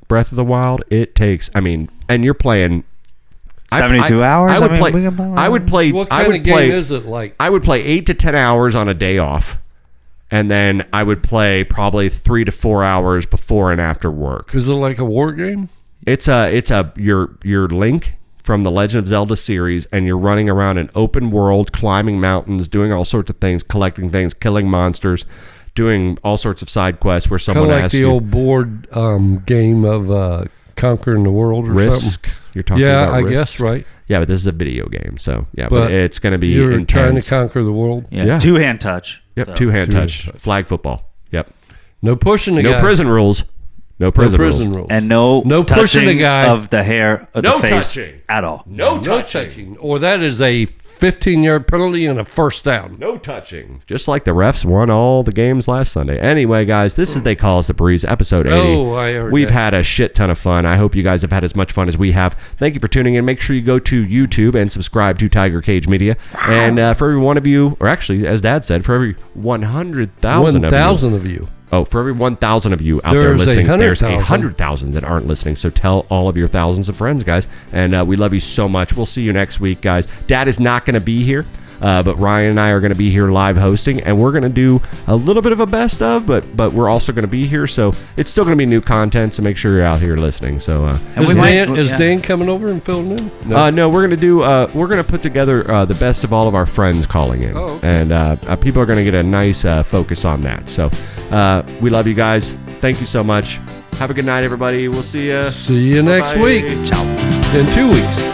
Breath of the Wild, it takes. I mean, and you're playing 72 hours? I would I mean, play. we can- I would play. What I kind would of game play. is it like? I would play 8 to 10 hours on a day off, and then I would play probably 3 to 4 hours before and after work. Is it like a war game? It's your Link from the Legend of Zelda series, and you're running around an open world, climbing mountains, doing all sorts of things, collecting things, killing monsters, doing all sorts of side quests where Kind someone of like asks the you old board game of Conquering the World or Risk. something. You're talking Yeah, about I Risk. guess, right? Yeah, but this is a video game, so yeah, but But it's going to be You're intense. trying to conquer the world. Yeah. two-hand touch. Yep, So- two-hand Two-hand touch, touch. flag football. Yep, No pushing the no guy. prison rules. No No prison, prison rules. rules. And no pushing the touching guy. of the hair of No the face touching. at all. No No touching. touching. Or that is a 15-yard penalty and a first down. No touching. Just like the refs won all the games last Sunday. Anyway, guys, this is They Call Us the Breeze, episode 80. Oh, I heard We've that. had a shit ton of fun. I hope you guys have had as much fun as we have. Thank you for tuning in. Make sure you go to YouTube and subscribe to Tiger Cage Media. And for every one of you, or actually, as Dad said, for every 100,000 of you. 1,000 of you. Oh, for every 1,000 of you out there There's listening, there's 100,000. 100,000 that aren't listening. So tell all of your thousands of friends, guys. And we love you so much. We'll see you next week, guys. Dad is not going to be here, but Ryan and I are going to be here live hosting, and we're going to do a little bit of a best of, but we're also going to be here. So it's still going to be new content. So make sure you're out here listening. So And Is, we might- Dan, is yeah. Dan coming over and filling in? no, we're gonna do. We're gonna put together the best of all of our friends calling in, Oh, okay. and people are gonna get a nice focus on that. So we love you guys. Thank you so much. Have a good night, everybody. We'll see you. See you next Bye. week. Ciao. In 2 weeks.